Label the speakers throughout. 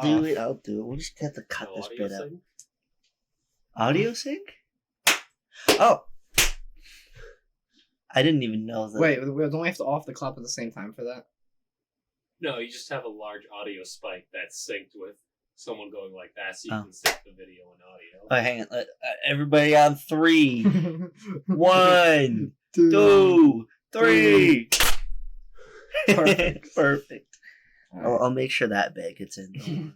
Speaker 1: do it. We'll just have to cut this bit out. Audio sync? Oh. I didn't even know that.
Speaker 2: Wait, don't we have to off the clap at the same time for that?
Speaker 3: No, you just have a large audio spike that's synced with someone going like that, so you can sync the video and audio.
Speaker 1: Oh, hang on. Everybody on 3. 1, 2, 3. Perfect. I'll make sure that bit gets in.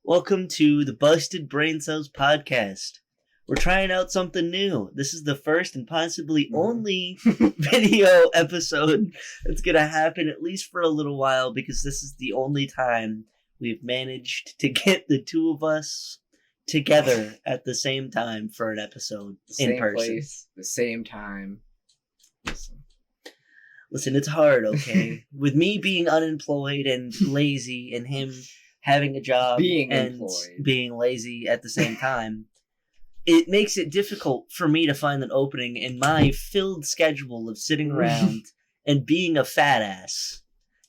Speaker 1: Welcome to the Busted Braincells podcast. We're trying out something new. This is the first and possibly only video episode that's going to happen at least for a little while, because this is the only time we've managed to get the two of us together at the same time for an episode in person.
Speaker 2: Place, the same time.
Speaker 1: Listen, it's hard, okay? With me being unemployed and lazy, and him having a job and being lazy at the same time, it makes it difficult for me to find an opening in my filled schedule of sitting around and being a fat ass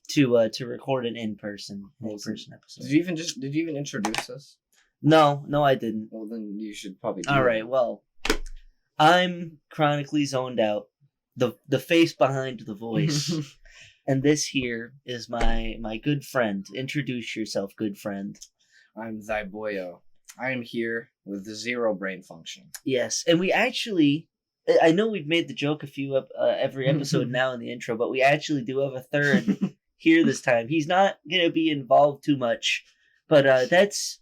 Speaker 1: to record an in-person episode.
Speaker 2: Did you even introduce us?
Speaker 1: No, I didn't.
Speaker 2: Well, then you should probably do
Speaker 1: All right, well, I'm chronically zoned out. The face behind the voice. And this here is my good friend. Introduce yourself, good friend.
Speaker 2: I'm Zyboyo. I am here with the 0 brain function.
Speaker 1: Yes, and we actually, I know we've made the joke every episode now in the intro, but we actually do have a third here this time. He's not going to be involved too much, but that's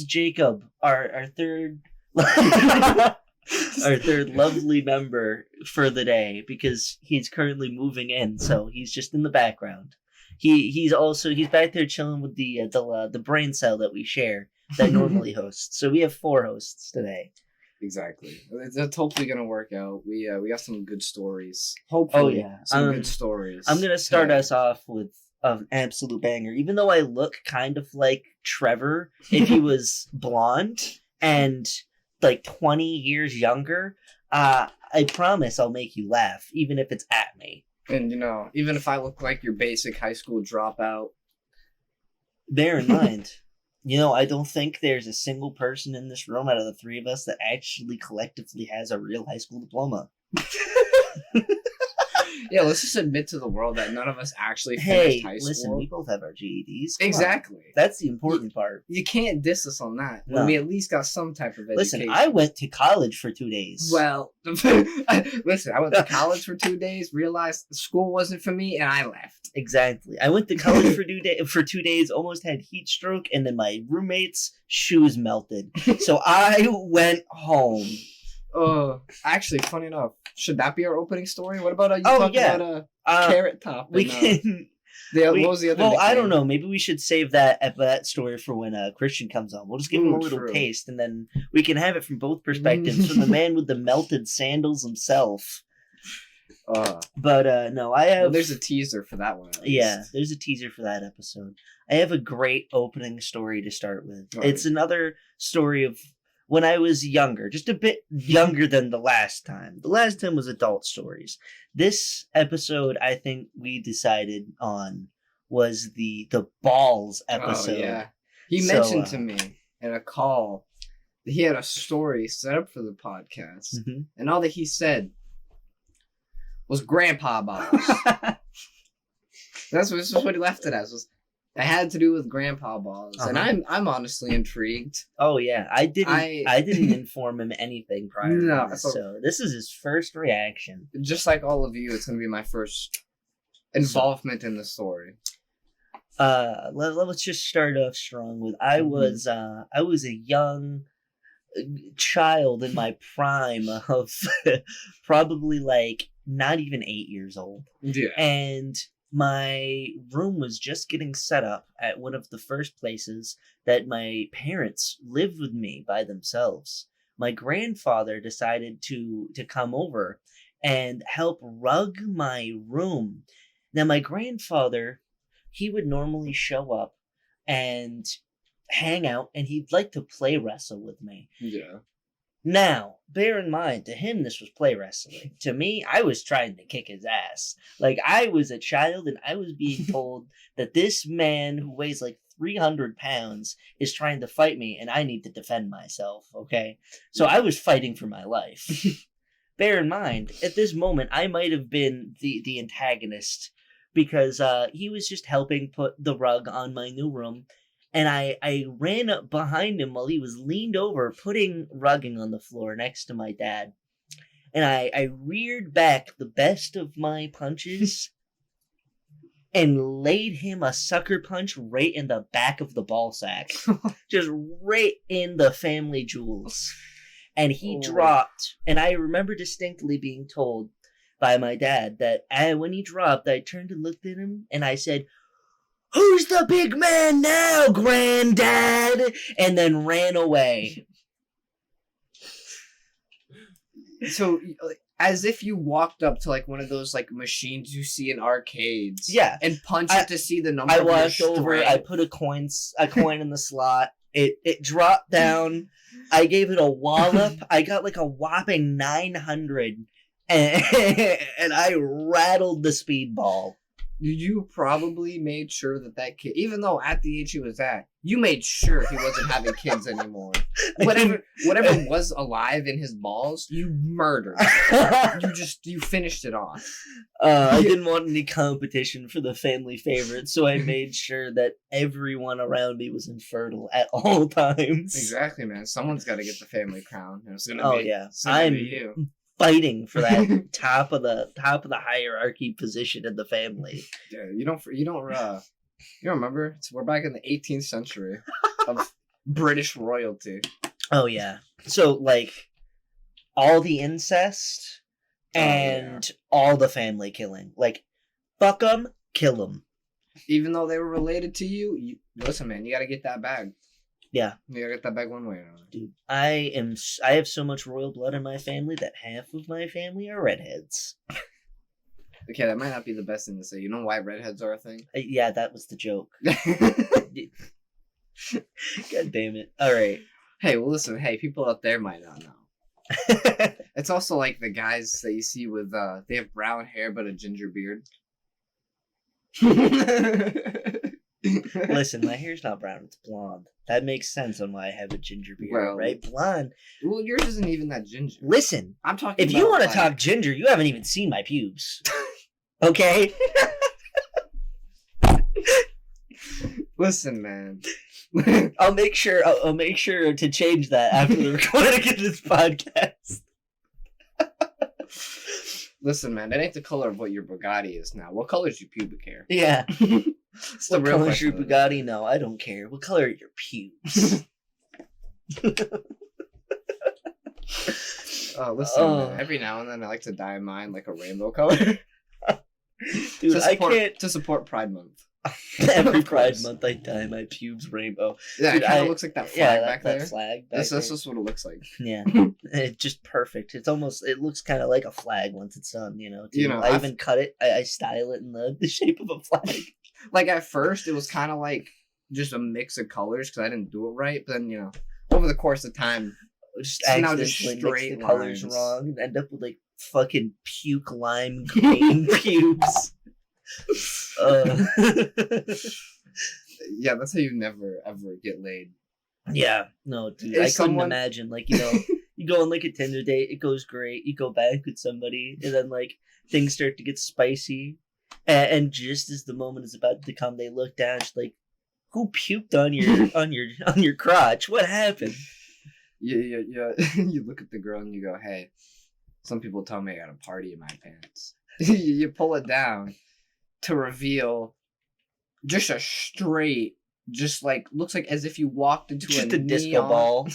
Speaker 1: Jacob, our third our third lovely member for the day, because he's currently moving in, so he's just in the background. He's back there chilling with the brain cell that we share that normally hosts. So we have 4 hosts today.
Speaker 2: Exactly. It's hopefully gonna work out. We got some good stories. Hopefully, some good stories.
Speaker 1: I'm gonna start us off with an absolute banger. Even though I look kind of like Trevor if he was blonde and like 20 years younger, I promise I'll make you laugh, even if it's at me.
Speaker 2: And even if I look like your basic high school dropout.
Speaker 1: Bear in mind, I don't think there's a single person in this room out of the 3 of us that actually collectively has a real high school diploma.
Speaker 2: Yeah, let's just admit to the world that none of us actually finished high school.
Speaker 1: Listen, we both have our GEDs.
Speaker 2: Exactly.
Speaker 1: That's the important part.
Speaker 2: You can't diss us on that. No. When we at least got some type of education.
Speaker 1: Listen, I went to college for 2 days.
Speaker 2: Well, listen, I went to college for 2 days, realized school wasn't for me, and I left.
Speaker 1: Exactly. I went to college for 2 days, almost had heat stroke, and then my roommate's shoes melted. So I went home.
Speaker 2: Actually, funny enough, should that be our opening story? What about about Carrot Top?
Speaker 1: We can.
Speaker 2: What was the other?
Speaker 1: Well,
Speaker 2: nickname?
Speaker 1: I don't know. Maybe we should save that story for when Christian comes on. We'll just give him a little taste, and then we can have it from both perspectives, from the man with the melted sandals himself. But no, I have.
Speaker 2: Well, there's a teaser for that one.
Speaker 1: Yeah, there's a teaser for that episode. I have a great opening story to start with. Right. It's another story of when I was younger, just a bit younger than the last time. The last time was adult stories. This episode, I think we decided on, was the balls episode.
Speaker 2: Oh, yeah. He mentioned to me in a call that he had a story set up for the podcast, and all that he said was grandpa balls. This is what he left it as. It had to do with grandpa balls, and I'm honestly intrigued.
Speaker 1: Oh yeah, I didn't inform him anything prior to this, so this is his first reaction.
Speaker 2: Just like all of you, it's gonna be my first involvement in the story.
Speaker 1: Let's just start off strong with I was a young child in my prime of probably like not even 8 years old.
Speaker 2: Yeah,
Speaker 1: and my room was just getting set up at one of the first places that my parents lived with me by themselves. My grandfather decided to come over and help rug my room. Now, my grandfather, he would normally show up and hang out, and he'd like to play wrestle with me.
Speaker 2: Yeah.
Speaker 1: Now, bear in mind, to him, this was play wrestling. To me, I was trying to kick his ass. Like, I was a child, and I was being told that this man who weighs like 300 pounds is trying to fight me, and I need to defend myself, okay? So I was fighting for my life. Bear in mind, at this moment, I might have been the antagonist, because he was just helping put the rug on my new room, and I ran up behind him while he was leaned over, putting rugging on the floor next to my dad. And I reared back the best of my punches and laid him a sucker punch right in the back of the ball sack. Just right in the family jewels. And he dropped, and I remember distinctly being told by my dad that when he dropped, I turned and looked at him, and I said, "Who's the big man now, Granddad?" And then ran away.
Speaker 2: So, as if you walked up to like one of those like machines you see in arcades,
Speaker 1: yeah,
Speaker 2: and punched it to see the number.
Speaker 1: I walked over. I put a coin in the slot. It dropped down. I gave it a wallop. I got like a whopping 900, and I rattled the speedball.
Speaker 2: You probably made sure that kid, even though at the age he was at, you made sure he wasn't having kids anymore. Whatever was alive in his balls, you murdered. You finished it off.
Speaker 1: I didn't want any competition for the family favorite, so I made sure that everyone around me was infertile at all times.
Speaker 2: Exactly, man. Someone's got to get the family crown. It's gonna be you.
Speaker 1: Fighting for that top of the hierarchy position in the family.
Speaker 2: Yeah, you don't remember? We're back in the 18th century of British royalty.
Speaker 1: Oh yeah. So like all the incest and all the family killing. Like fuck them, kill them.
Speaker 2: Even though they were related to you, listen, man, you got to get that bag.
Speaker 1: Yeah.
Speaker 2: You gotta get that back one way or another.
Speaker 1: Dude, I have so much royal blood in my family that half of my family are redheads.
Speaker 2: Okay, that might not be the best thing to say. You know why redheads are a thing?
Speaker 1: Yeah, that was the joke. God damn it. Alright.
Speaker 2: Hey, well listen, people out there might not know. It's also like the guys that you see with, they have brown hair but a ginger beard.
Speaker 1: Listen, my hair's not brown, it's blonde. That makes sense on why I have a ginger beard, right? Blonde.
Speaker 2: Well, yours isn't even that ginger.
Speaker 1: Listen,
Speaker 2: I'm talking.
Speaker 1: If you want to talk ginger, you haven't even seen my pubes. Okay?
Speaker 2: Listen, man.
Speaker 1: I'll make sure to change that after the recording of this podcast.
Speaker 2: Listen, man, that ain't the color of what your Bugatti is now. What color is your pubic hair?
Speaker 1: Yeah. What color is your Bugatti? No, I don't care. What color are your pubes?
Speaker 2: Listen, man, every now and then I like to dye mine like a rainbow color.
Speaker 1: Dude, I can't...
Speaker 2: To support Pride Month.
Speaker 1: Every Pride Month I dye my pubes rainbow.
Speaker 2: Yeah, it kind of looks like that flag back there.
Speaker 1: That flag
Speaker 2: That's just what it looks like.
Speaker 1: Yeah. It's just perfect. It looks kind of like a flag once it's done, you know. I even cut it. I style it in the shape of a flag.
Speaker 2: Like at first, it was kind of like just a mix of colors because I didn't do it right. But then, over the course of time,
Speaker 1: just straight the colors wrong and end up with like fucking puke lime green pubes.
Speaker 2: Yeah, that's how you never ever get laid.
Speaker 1: Yeah, no, dude, I couldn't imagine. Like, you go on like a Tinder date, it goes great. You go back with somebody, and then like things start to get spicy. And just as the moment is about to come, they look down. She's like, "Who puked on your crotch? What happened?"
Speaker 2: Yeah. You look at the girl and you go, "Hey, some people tell me I got a party in my pants." You pull it down to reveal just a straight, just like looks like as if you walked into
Speaker 1: just a disco ball.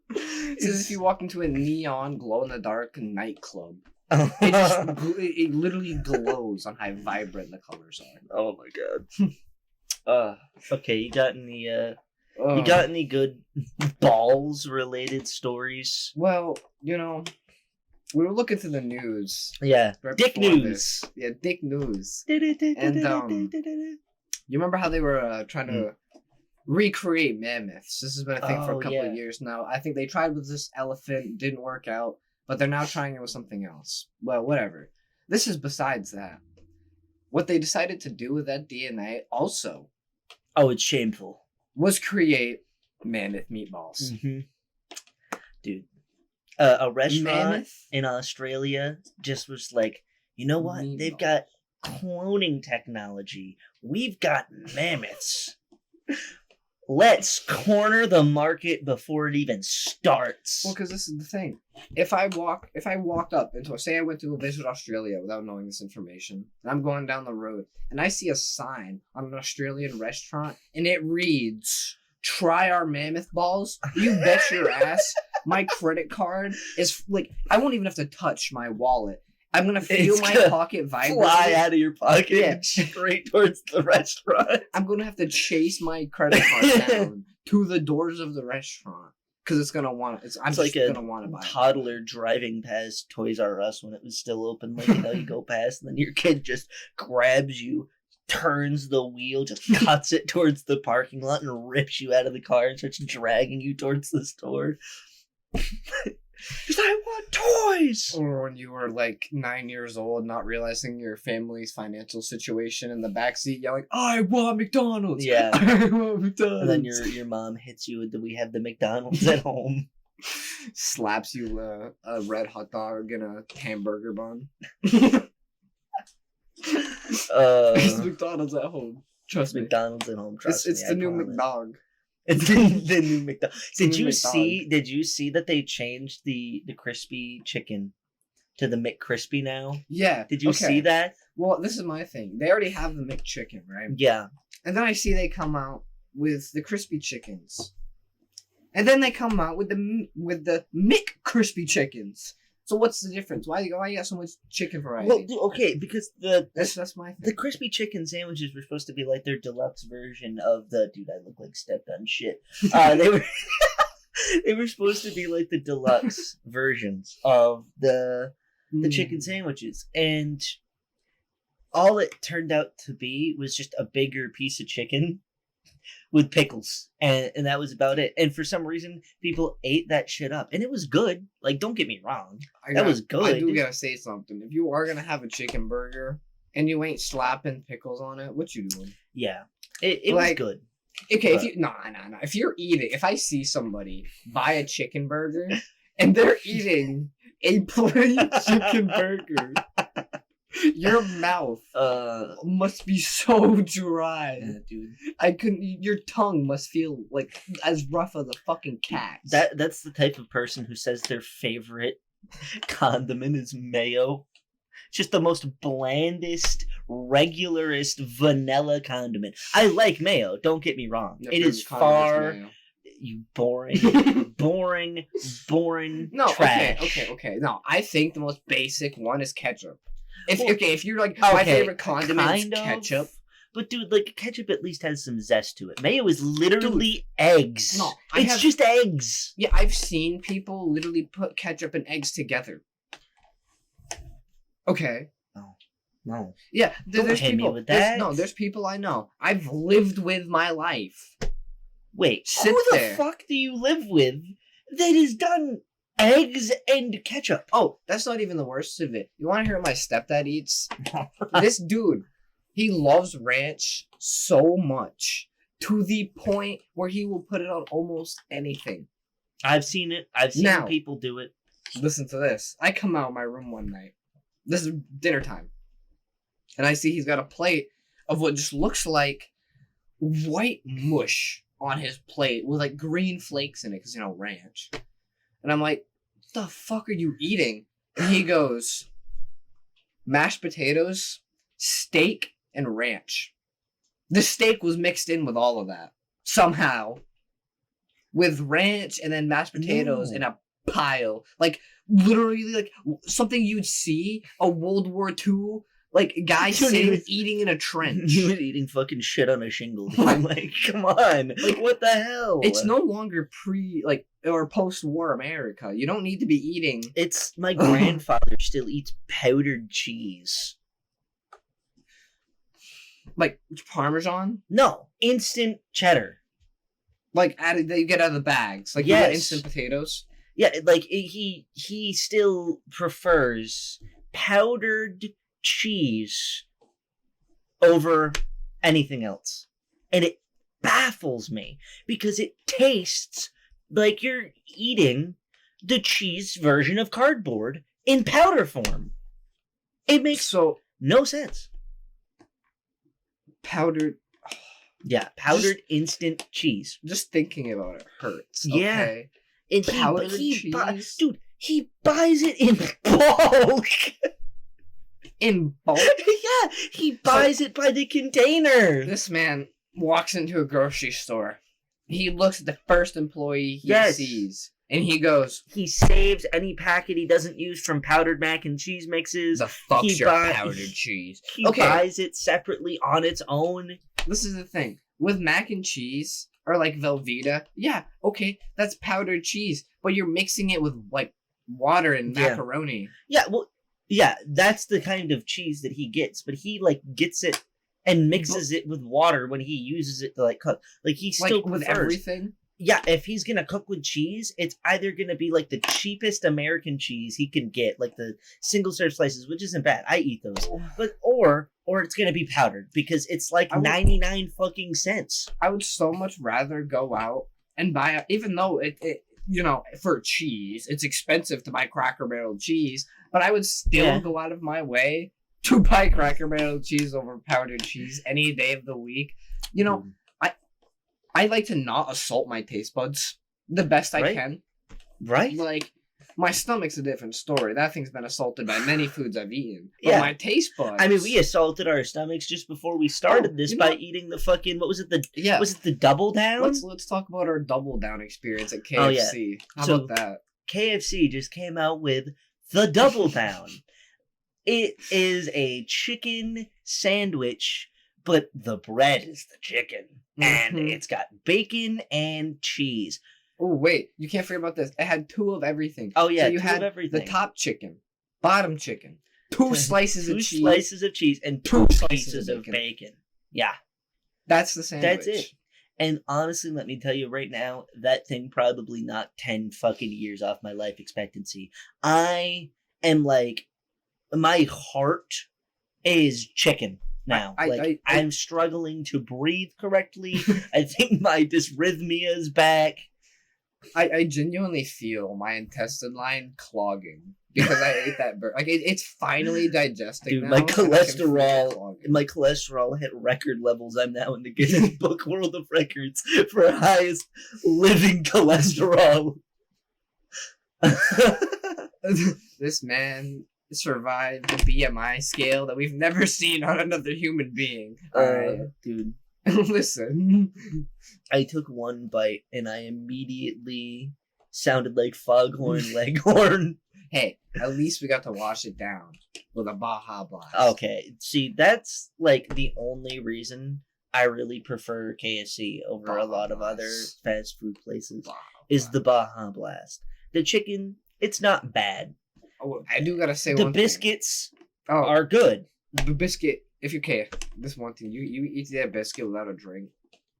Speaker 2: It's as if you walked into a neon glow in the dark nightclub. It literally glows on how vibrant the colors are.
Speaker 1: Oh my god. Okay, you got any good balls related stories?
Speaker 2: Well, we were looking through the news.
Speaker 1: Yeah, right dick news.
Speaker 2: Yeah, dick news. And you remember how they were trying to recreate mammoths? This has been a thing for a couple of years now. I think they tried with this elephant, didn't work out. But they're now trying it with something else. Well, whatever. This is besides that. What they decided to do with that DNA also
Speaker 1: Oh, it's shameful.
Speaker 2: Was create mammoth meatballs.
Speaker 1: Mm-hmm. Dude, a restaurant
Speaker 2: Mammoth?
Speaker 1: in Australia just was like, you know what?
Speaker 2: Meatballs.
Speaker 1: They've got cloning technology. We've got mammoths. Let's corner the market before it even starts.
Speaker 2: Well, because this is the thing. If I walked up into, say I went to go visit Australia without knowing this information, and I'm going down the road, and I see a sign on an Australian restaurant, and it reads, "Try our mammoth balls," you bet your ass my credit card is, like, I won't even have to touch my wallet. I'm going to feel my pocket vibrate.
Speaker 1: Fly out of your pocket
Speaker 2: Yeah.
Speaker 1: straight towards the restaurant.
Speaker 2: I'm going to have to chase my credit card down to the doors of the restaurant. Because it's going to want to, I'm
Speaker 1: It's
Speaker 2: just
Speaker 1: like a
Speaker 2: going to want to buy it.
Speaker 1: toddler driving past Toys R Us when it was still open. Like, you know, you go past and then your kid just grabs you, turns the wheel, just cuts it towards the parking lot and rips you out of the car and starts dragging you towards the store. Because I want toys!
Speaker 2: Or when you were like 9 years old, not realizing your family's financial situation in the backseat, yelling, "I want McDonald's!"
Speaker 1: Yeah.
Speaker 2: I want McDonald's!
Speaker 1: And then your mom hits you with the "we have the McDonald's at home."
Speaker 2: Slaps you a red hot dog and a hamburger bun. It's McDonald's at home. Trust me.
Speaker 1: McDonald's at home, trust
Speaker 2: It's
Speaker 1: me.
Speaker 2: the new McDog.
Speaker 1: It's the new McDonald's. Did you
Speaker 2: McDog.
Speaker 1: Did you see that they changed the crispy chicken to the McCrispy now?
Speaker 2: Yeah.
Speaker 1: Did you see that?
Speaker 2: Well, this is my thing. They already have the McChicken, right?
Speaker 1: Yeah.
Speaker 2: And then I see they come out with the crispy chickens. And then they come out with the McCrispy chickens. So what's the difference? Why you got so much chicken variety?
Speaker 1: Well, dude, okay, because
Speaker 2: that's my thing.
Speaker 1: the crispy chicken sandwiches were supposed to be like their deluxe version of the dude. I look like stepped on shit. They were they were supposed to be like the deluxe versions of the chicken sandwiches, and all it turned out to be was just a bigger piece of chicken with pickles, and that was about it. And for some reason, people ate that shit up, and it was good. Like, don't get me wrong, that was good.
Speaker 2: I do gotta say something. If you are gonna have a chicken burger and you ain't slapping pickles on it, what you doing?
Speaker 1: Yeah, it was good.
Speaker 2: Okay, if you if you're eating, if I see somebody buy a chicken burger and they're eating a plain chicken burger, your mouth must be so dry.
Speaker 1: Yeah, dude.
Speaker 2: I couldn't. Your tongue must feel like as rough as a fucking cat.
Speaker 1: That's the type of person who says their favorite condiment is mayo. It's just the most blandest, regularest vanilla condiment. I like mayo. Don't get me wrong.
Speaker 2: Your
Speaker 1: It is
Speaker 2: favorite condiment
Speaker 1: far.
Speaker 2: mayo.
Speaker 1: You boring, boring.
Speaker 2: No,
Speaker 1: trash.
Speaker 2: okay. No, I think the most basic one is ketchup. If you're like, my favorite condiment is ketchup.
Speaker 1: But dude, like, ketchup at least has some zest to it. Mayo is literally eggs.
Speaker 2: No,
Speaker 1: it's just eggs.
Speaker 2: Yeah, I've seen people literally put ketchup and eggs together. Okay.
Speaker 1: No.
Speaker 2: Yeah,
Speaker 1: Don't
Speaker 2: there's
Speaker 1: hit me
Speaker 2: people.
Speaker 1: with that.
Speaker 2: There's people I know. I've lived with my life.
Speaker 1: Wait,
Speaker 2: Sit
Speaker 1: who the
Speaker 2: there.
Speaker 1: fuck do you live with that has done eggs and ketchup?
Speaker 2: Oh, that's not even the worst of it. You want to hear what my stepdad eats? This dude, he loves ranch so much to the point where he will put it on almost anything.
Speaker 1: I've seen it. I've seen people do it.
Speaker 2: Listen to this. I come out of my room one night. This is dinner time. And I see he's got a plate of what just looks like white mush on his plate with like green flakes in it because, you know, ranch. And I'm like, what the fuck are you eating? And he goes, mashed potatoes, steak, and ranch. The steak was mixed in with all of that. Somehow. With ranch and then mashed potatoes in a pile. Like, literally, like, something you'd see a World War II, like, guy sitting eating in a trench.
Speaker 1: You was eating fucking shit on a shingle. I'm like, come on. Like, what the hell?
Speaker 2: It's no longer or post-war America. You don't need to be eating.
Speaker 1: It's my grandfather still eats powdered cheese.
Speaker 2: Like, Parmesan?
Speaker 1: No, instant cheddar.
Speaker 2: Like, that you get out of the bags. Like, you get instant potatoes?
Speaker 1: Yeah, like, he still prefers powdered cheese over anything else. And baffles me because it tastes like you're eating the cheese version of cardboard in powder form. It makes no sense.
Speaker 2: Powdered.
Speaker 1: Yeah, powdered instant cheese.
Speaker 2: Just thinking about it hurts.
Speaker 1: Yeah.
Speaker 2: Okay?
Speaker 1: And
Speaker 2: Powdered cheese?
Speaker 1: Dude, he buys it in bulk.
Speaker 2: In bulk?
Speaker 1: Yeah, he buys it by the container.
Speaker 2: This man walks into a grocery store. He looks at the first employee he sees. And he goes...
Speaker 1: He saves any packet he doesn't use from powdered mac and cheese mixes.
Speaker 2: The fuck's your powdered cheese?
Speaker 1: He buys it separately on its own.
Speaker 2: This is the thing. With mac and cheese, or like Velveeta, yeah, okay, that's powdered cheese. But you're mixing it with, like, water and macaroni.
Speaker 1: Yeah, well, yeah, that's the kind of cheese that he gets. But he, like, gets it and mixes it with water when he uses it to, like, cook. Like, he still
Speaker 2: with everything?
Speaker 1: Yeah, if he's gonna cook with cheese, it's either gonna be like the cheapest American cheese he can get, like the single serve slices, which isn't bad. I eat those, but or it's gonna be powdered because it's like 99 fucking cents.
Speaker 2: I would so much rather go out and buy, even though it you know, for cheese, it's expensive to buy Cracker Barrel cheese, but I would still go out of my way to buy Cracker Barrel cheese over powdered cheese any day of the week. You know. I like to not assault my taste buds the best I can.
Speaker 1: Right?
Speaker 2: Like, my stomach's a different story. That thing's been assaulted by many foods I've eaten. But my taste buds...
Speaker 1: I mean, we assaulted our stomachs just before we started this by eating the fucking... What was it? Was it the Double Down?
Speaker 2: Let's talk about our Double Down experience at KFC. How about that?
Speaker 1: KFC just came out with the Double Down. It is a chicken sandwich, but the bread is the chicken. And it's got bacon and cheese.
Speaker 2: Oh, wait. You can't forget about this. It had two of everything.
Speaker 1: Oh, yeah.
Speaker 2: So you had the top chicken, bottom chicken, two slices of cheese.
Speaker 1: 2 slices of cheese and 2 pieces of bacon. Yeah.
Speaker 2: That's the sandwich.
Speaker 1: That's it. And honestly, let me tell you right now, that thing probably knocked 10 fucking years off my life expectancy. I am like, my heart is chicken. Now, I'm struggling to breathe correctly. I think my dysrhythmia is back.
Speaker 2: I genuinely feel my intestine line clogging because I ate that bird. Like it's finally digesting.
Speaker 1: Dude,
Speaker 2: now,
Speaker 1: my cholesterol hit record levels. I'm now in the Guinness Book World of Records for highest living cholesterol.
Speaker 2: This man survived the BMI scale that we've never seen on another human being.
Speaker 1: Dude.
Speaker 2: Listen.
Speaker 1: I took one bite and I immediately sounded like Foghorn Leghorn.
Speaker 2: Hey, at least we got to wash it down with a Baja Blast.
Speaker 1: Okay, see, that's like the only reason I really prefer KFC over a lot of other fast food places is the Baja Blast. The chicken, it's not bad.
Speaker 2: Oh, I do gotta say
Speaker 1: the biscuits are good.
Speaker 2: The biscuit, if you care, this one thing, you eat that biscuit without a drink.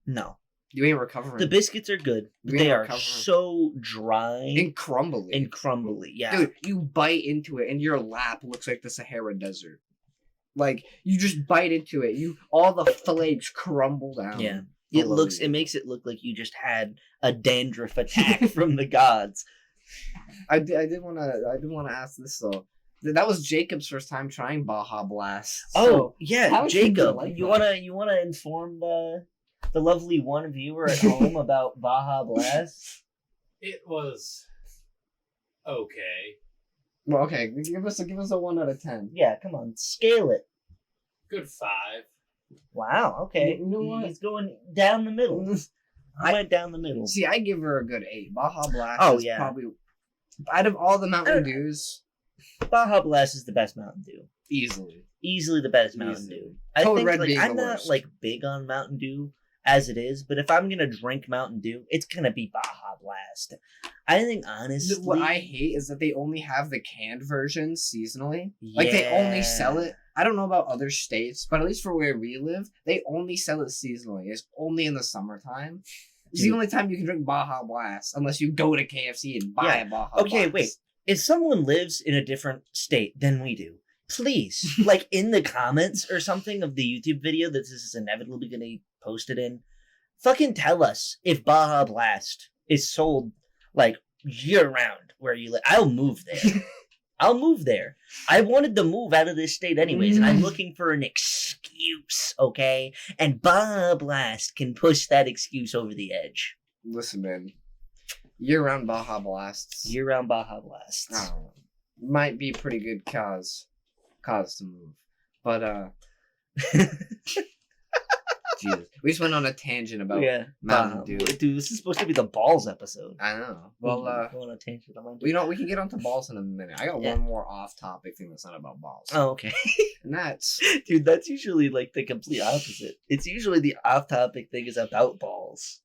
Speaker 1: No.
Speaker 2: You ain't recovering.
Speaker 1: The biscuits are good. They are so dry.
Speaker 2: And crumbly.
Speaker 1: Yeah.
Speaker 2: Dude, you bite into it and your lap looks like the Sahara Desert. Like, you just bite into it. All the flakes crumble down.
Speaker 1: Yeah. It makes it look like you just had a dandruff attack from the gods.
Speaker 2: I did want to ask this though. That was Jacob's first time trying Baja Blast.
Speaker 1: So yeah, Jacob. You wanna inform the lovely one viewer at home about Baja Blast?
Speaker 3: It was okay.
Speaker 2: Well, okay. Give us a 1 out of 10.
Speaker 1: Yeah, come on, scale it.
Speaker 3: Good 5.
Speaker 1: Wow. Okay.
Speaker 2: You know what?
Speaker 1: He's going down the middle. I went down the middle.
Speaker 2: See, I give her a good 8. Baja Blast is probably, out of all the Mountain Dews,
Speaker 1: Baja Blast is the best Mountain Dew.
Speaker 2: Easily
Speaker 1: the best Mountain Dew. I think I'm not big on Mountain Dew as it is, but if I'm gonna drink Mountain Dew, it's gonna be Baja Blast. I think honestly,
Speaker 2: what I hate is that they only have the canned version seasonally. Yeah. Like they only sell it. I don't know about other states, but at least for where we live, they only sell it seasonally. It's only in the summertime. It's the only time you can drink Baja Blast, unless you go to KFC and buy a Baja Blast.
Speaker 1: Okay, wait. If someone lives in a different state than we do, please, in the comments or something of the YouTube video that this is inevitably going to be posted in, fucking tell us if Baja Blast is sold like year round where you live. I'll move there. I'll move there. I wanted to move out of this state anyways, and I'm looking for an excuse, okay? And Baja Blast can push that excuse over the edge.
Speaker 2: Listen, man. Year-round Baja Blasts.
Speaker 1: Year-round Baja Blasts.
Speaker 2: I don't know. Might be a pretty good cause to move. But, Jesus. We just went on a tangent about Mountain Dew.
Speaker 1: Dude, this is supposed to be the balls episode.
Speaker 2: I know. Well,
Speaker 1: go on a tangent.
Speaker 2: we can get onto balls in a minute. I got one more off-topic thing that's not about balls.
Speaker 1: Oh, okay.
Speaker 2: And that's...
Speaker 1: Dude, that's usually like the complete opposite. It's usually the off-topic thing is about balls.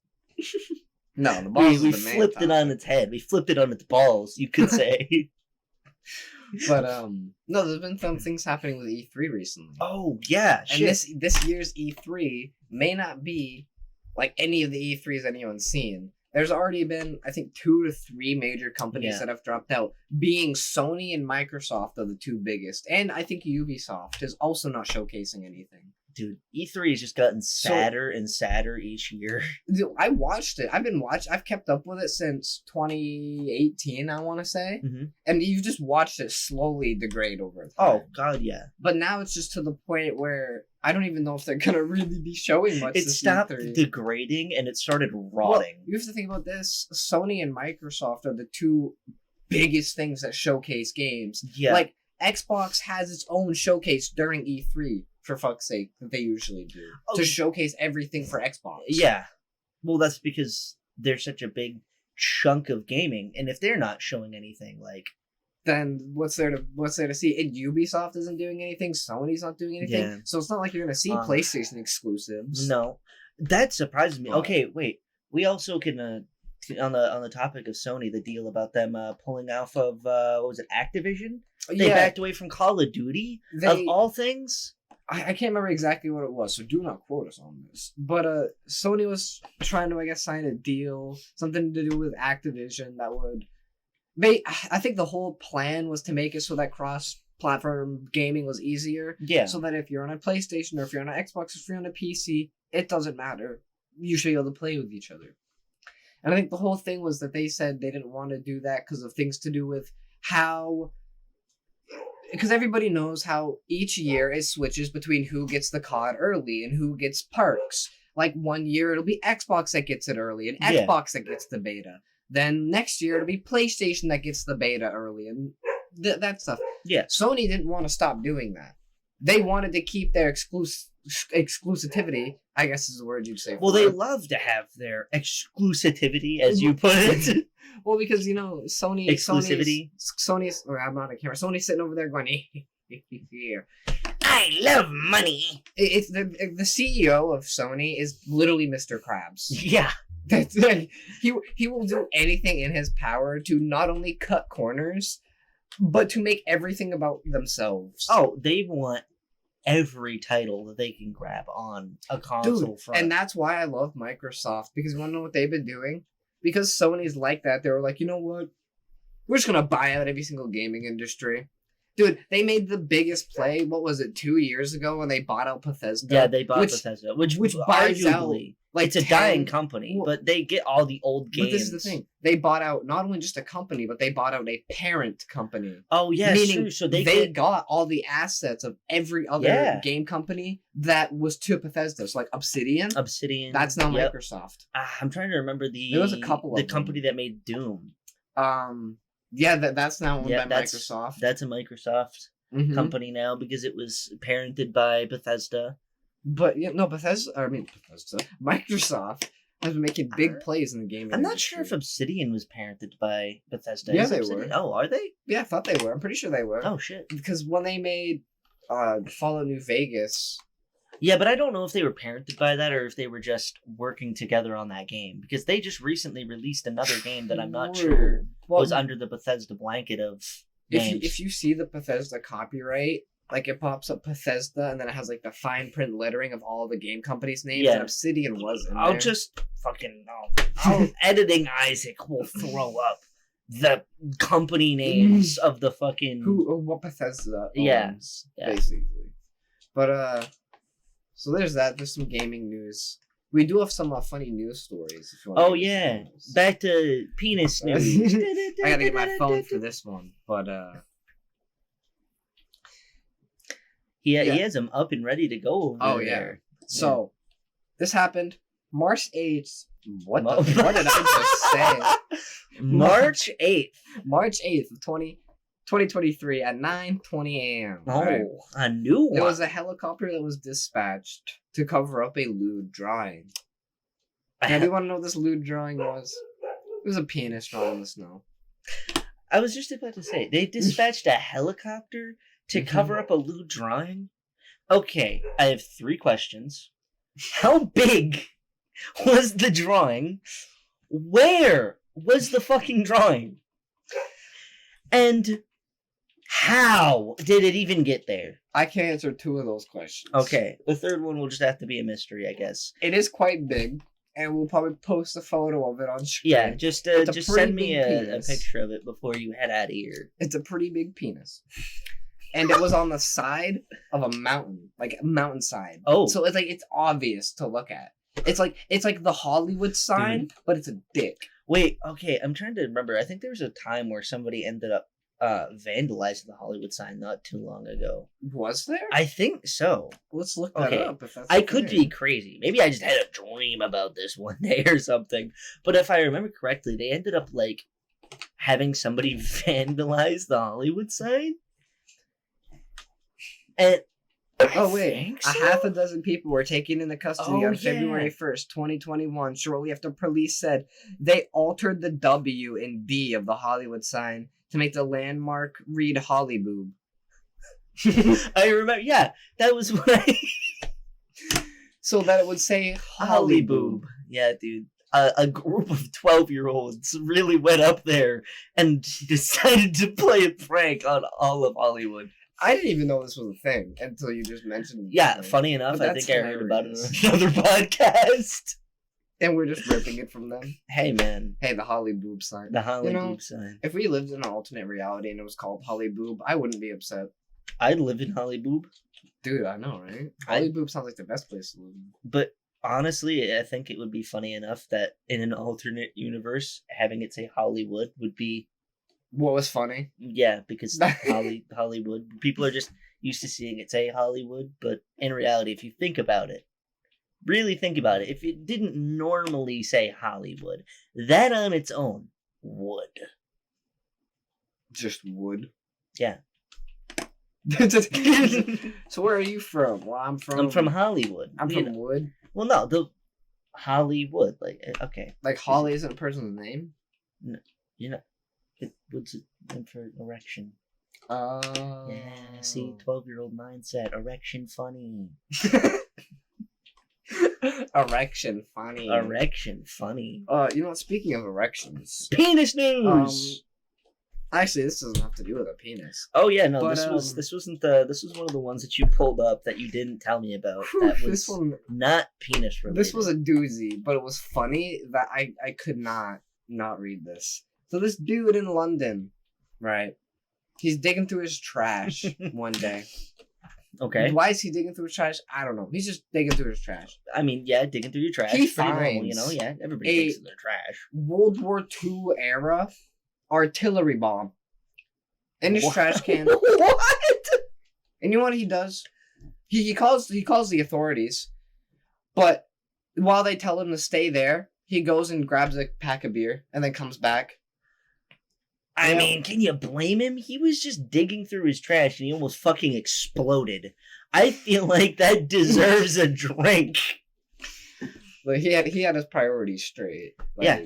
Speaker 2: No, the balls
Speaker 1: we
Speaker 2: is the main
Speaker 1: flipped
Speaker 2: topic.
Speaker 1: it on its head. We flipped it on its balls, you could say.
Speaker 2: But no, there's been some things happening with E3 recently.
Speaker 1: Oh yeah,
Speaker 2: and this year's E3 may not be like any of the E3s anyone's seen. There's already been, I think, 2 to 3 major companies that have dropped out. Being Sony and Microsoft are the 2 biggest, and I think Ubisoft is also not showcasing anything.
Speaker 1: Dude, E3 has just gotten sadder and sadder each year.
Speaker 2: Dude, I watched it. I've kept up with it since 2018, I want to say.
Speaker 1: Mm-hmm.
Speaker 2: And you've just watched it slowly degrade over time.
Speaker 1: Oh, God, yeah.
Speaker 2: But now it's just to the point where I don't even know if they're going to really be showing much.
Speaker 1: It stopped degrading and it started rotting.
Speaker 2: Well, you have to think about this. Sony and Microsoft are the 2 biggest things that showcase games.
Speaker 1: Yeah.
Speaker 2: Like, Xbox has its own showcase during E3. For fuck's sake, that they usually do to showcase everything for Xbox.
Speaker 1: Yeah, well, that's because they're such a big chunk of gaming, and if they're not showing anything, like,
Speaker 2: then what's there to see? And Ubisoft isn't doing anything. Sony's not doing anything. Yeah. So it's not like you're gonna see PlayStation exclusives.
Speaker 1: No, that surprises me. Okay, wait. We also can on the topic of Sony, the deal about them pulling off of what was it, Activision? They backed away from Call of Duty of all things.
Speaker 2: I can't remember exactly what it was, so do not quote us on this. But Sony was trying to, I guess, sign a deal, something to do with Activision that would... I think the whole plan was to make it so that cross-platform gaming was easier.
Speaker 1: Yeah.
Speaker 2: So that if you're on a PlayStation, or if you're on an Xbox, or if you're on a PC, it doesn't matter. You should be able to play with each other. And I think the whole thing was that they said they didn't want to do that because of things to do with how... Because everybody knows how each year it switches between who gets the COD early and who gets perks. Like 1 year it'll be Xbox that gets it early and Xbox that gets the beta. Then next year it'll be PlayStation that gets the beta early and that stuff.
Speaker 1: Yeah.
Speaker 2: Sony didn't want to stop doing that. They wanted to keep their exclusivity, I guess is the word you'd say.
Speaker 1: Well, they love to have their exclusivity, as you put it.
Speaker 2: Well, because, you know, Sony's, or I'm not on camera, Sony's sitting over there going, here. I love money. It's the CEO of Sony is literally Mr. Krabs.
Speaker 1: Yeah.
Speaker 2: That's like, he will do anything in his power to not only cut corners, but to make everything about themselves.
Speaker 1: Oh, they want every title that they can grab on a console front.
Speaker 2: And that's why I love Microsoft, because you want to know what they've been doing? Because Sony's like that, they were like, you know what? We're just going to buy out every single gaming industry. Dude, they made the biggest play, what was it, 2 years ago when they bought out Bethesda?
Speaker 1: Yeah, they bought Bethesda, which
Speaker 2: buys out,
Speaker 1: like, it's a dying company, but they get all the old games.
Speaker 2: But this is the thing. They bought out not only just a company, but they bought out a parent company.
Speaker 1: Oh, yeah, meaning true. So they
Speaker 2: got all the assets of every other game company that was to Bethesda. So, like, Obsidian. That's now Microsoft.
Speaker 1: I'm trying to remember
Speaker 2: there was a couple of
Speaker 1: company that made Doom.
Speaker 2: Yeah, that's now owned by Microsoft.
Speaker 1: That's a Microsoft company now because it was parented by Bethesda.
Speaker 2: But Microsoft has been making big plays in the gaming
Speaker 1: I'm not
Speaker 2: industry.
Speaker 1: sure if Obsidian was parented by Bethesda.
Speaker 2: Yeah, they were.
Speaker 1: Oh, are they?
Speaker 2: Yeah, I thought they were. I'm pretty sure they were.
Speaker 1: Oh, shit.
Speaker 2: Because when they made Fallout New Vegas...
Speaker 1: Yeah, but I don't know if they were parented by that or if they were just working together on that game. Because they just recently released another game that I'm not sure was under the Bethesda blanket of names.
Speaker 2: If you see the Bethesda copyright, like it pops up Bethesda and then it has like the fine print lettering of all the game companies' names, and Obsidian was in there.
Speaker 1: I'll just fucking... Editing Isaac will throw up the company names of the fucking...
Speaker 2: What Bethesda owns, basically. But, so there's that. There's some gaming news. We do have some funny news stories. If you want
Speaker 1: Oh yeah, back to penis news.
Speaker 2: I gotta get my phone for this one, but
Speaker 1: he has them up and ready to go over there.
Speaker 2: So this happened March 8th. What did I just say?
Speaker 1: March 8th.
Speaker 2: March 8th of 2023 at 9:20 a.m.
Speaker 1: Oh,
Speaker 2: right?
Speaker 1: a new one.
Speaker 2: It was a helicopter that was dispatched to cover up a lewd drawing. Now, do you want to know what this lewd drawing was? It was a penis drawn in the snow.
Speaker 1: I was just about to say, they dispatched a helicopter to cover up a lewd drawing? Okay, I have 3 questions. How big was the drawing? Where was the fucking drawing? And how did it even get there?
Speaker 2: I can answer 2 of those questions.
Speaker 1: Okay, the third one will just have to be a mystery, I guess.
Speaker 2: It is quite big, and we'll probably post a photo of it on screen.
Speaker 1: Yeah, just send me a picture of it before you head out of here.
Speaker 2: It's a pretty big penis. And it was on the side of a mountain, like a mountainside.
Speaker 1: Oh.
Speaker 2: So it's obvious to look at. It's like the Hollywood sign, but it's a dick.
Speaker 1: Wait, okay, I'm trying to remember. I think there was a time where somebody ended up vandalizing the Hollywood sign not too long ago.
Speaker 2: Was there?
Speaker 1: I think so.
Speaker 2: Let's look that up. If that's
Speaker 1: I could be crazy. Maybe I just had a dream about this one day or something. But if I remember correctly, they ended up like having somebody vandalize the Hollywood sign. And
Speaker 2: oh wait, a half a dozen people were taken into custody on February 1st, 2021, shortly after police said they altered the W and D of the Hollywood sign to make the landmark read Hollyboob.
Speaker 1: I remember, yeah, that was what I...
Speaker 2: So that it would say Hollyboob.
Speaker 1: Yeah, dude. A group of 12-year-olds really went up there and decided to play a prank on all of Hollywood.
Speaker 2: I didn't even know this was a thing until you just mentioned it.
Speaker 1: Yeah, funny enough, I think I heard about it on another podcast.
Speaker 2: And we're just ripping it from them.
Speaker 1: Hey, man.
Speaker 2: Hey, the Hollyboob sign.
Speaker 1: The Hollyboob sign.
Speaker 2: If we lived in an alternate reality and it was called Hollyboob, I wouldn't be upset.
Speaker 1: I'd live in Hollyboob.
Speaker 2: Dude, I know, right? Hollyboob sounds like the best place to live.
Speaker 1: But honestly, I think it would be funny enough that in an alternate universe, having it say Hollywood would be...
Speaker 2: What was funny?
Speaker 1: Yeah, because Hollywood, people are just used to seeing it say Hollywood, but in reality, if you think about it, really think about it, if it didn't normally say Hollywood, that on its own would.
Speaker 2: Just would?
Speaker 1: Yeah.
Speaker 2: So where are you from? Well, I'm
Speaker 1: from Hollywood.
Speaker 2: I'm from Wood?
Speaker 1: Well, no, the Hollywood, like, okay.
Speaker 2: Like Holly isn't a person's name?
Speaker 1: No, you know. What's it for erection? Yeah, see, 12-year-old mindset. Erection funny.
Speaker 2: Erection funny.
Speaker 1: Erection funny.
Speaker 2: You know what? Speaking of erections,
Speaker 1: penis news.
Speaker 2: Actually, this doesn't have to do with a penis.
Speaker 1: Oh yeah, no, but, this was one of the ones that you pulled up that you didn't tell me about. That was this one, not penis related.
Speaker 2: This was a doozy, but it was funny that I could not read this. So this dude in London, right? He's digging through his trash one day.
Speaker 1: Okay.
Speaker 2: Why is he digging through his trash? I don't know. He's just digging through his trash.
Speaker 1: I mean, yeah, digging through your trash.
Speaker 2: He
Speaker 1: pretty normal,
Speaker 2: finds
Speaker 1: you know. Yeah, everybody digs in their trash.
Speaker 2: World War II era artillery bomb in his trash can.
Speaker 1: What?
Speaker 2: And you know what he does? He calls the authorities, but while they tell him to stay there, he goes and grabs a pack of beer and then comes back.
Speaker 1: I mean, can you blame him? He was just digging through his trash and he almost fucking exploded. I feel like that deserves a drink.
Speaker 2: Like he had his priorities straight. Like,
Speaker 1: yeah.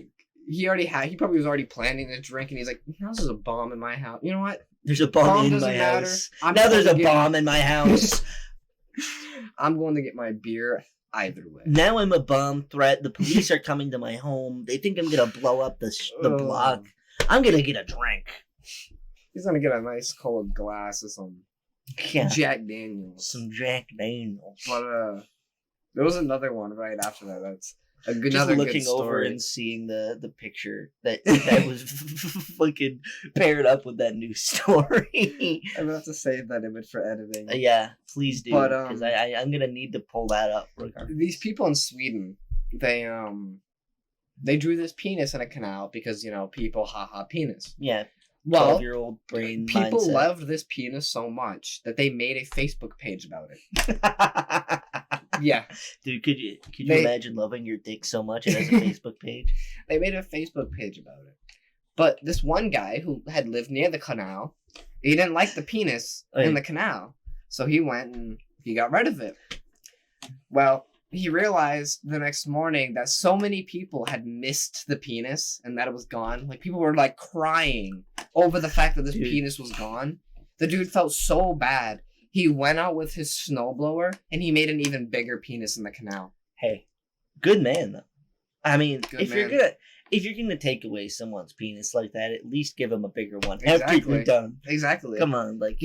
Speaker 2: He probably was already planning the drink and he's like, there's a bomb in my house. You know what?
Speaker 1: There's a bomb in my house. Now there's a bomb in my house.
Speaker 2: I'm going to get my beer either way.
Speaker 1: Now I'm a bomb threat. The police are coming to my home. They think I'm going to blow up the block. I'm going to get a drink.
Speaker 2: He's going to get a nice cold glass of some Jack Daniels.
Speaker 1: Some Jack Daniels.
Speaker 2: But there was another one right after that. That's a good.
Speaker 1: Just looking over and seeing the picture that was fucking paired up with that news story.
Speaker 2: I'm about to save that image for editing.
Speaker 1: Yeah, please do. Because I'm going to need to pull that up.
Speaker 2: These people in Sweden, they drew this penis in a canal because, people, haha, penis.
Speaker 1: Yeah.
Speaker 2: Well,
Speaker 1: 12-year-old brain
Speaker 2: people
Speaker 1: mindset.
Speaker 2: loved this penis so much that they made a Facebook page about it. Yeah.
Speaker 1: Dude, could you imagine loving your dick so much it has a Facebook page?
Speaker 2: They made a Facebook page about it. But this one guy who had lived near the canal, he didn't like the penis in the canal. So he went and he got rid of it. Well, he realized the next morning that so many people had missed the penis and that it was gone. Like, people were, like, crying over the fact that this penis was gone. The dude felt so bad. He went out with his snowblower and he made an even bigger penis in the canal.
Speaker 1: Hey, good man, though. I mean,
Speaker 2: Good man.
Speaker 1: if you're gonna take away someone's penis like that, at least give him a bigger one.
Speaker 2: Exactly.
Speaker 1: After you're done.
Speaker 2: Exactly.
Speaker 1: Come on, like...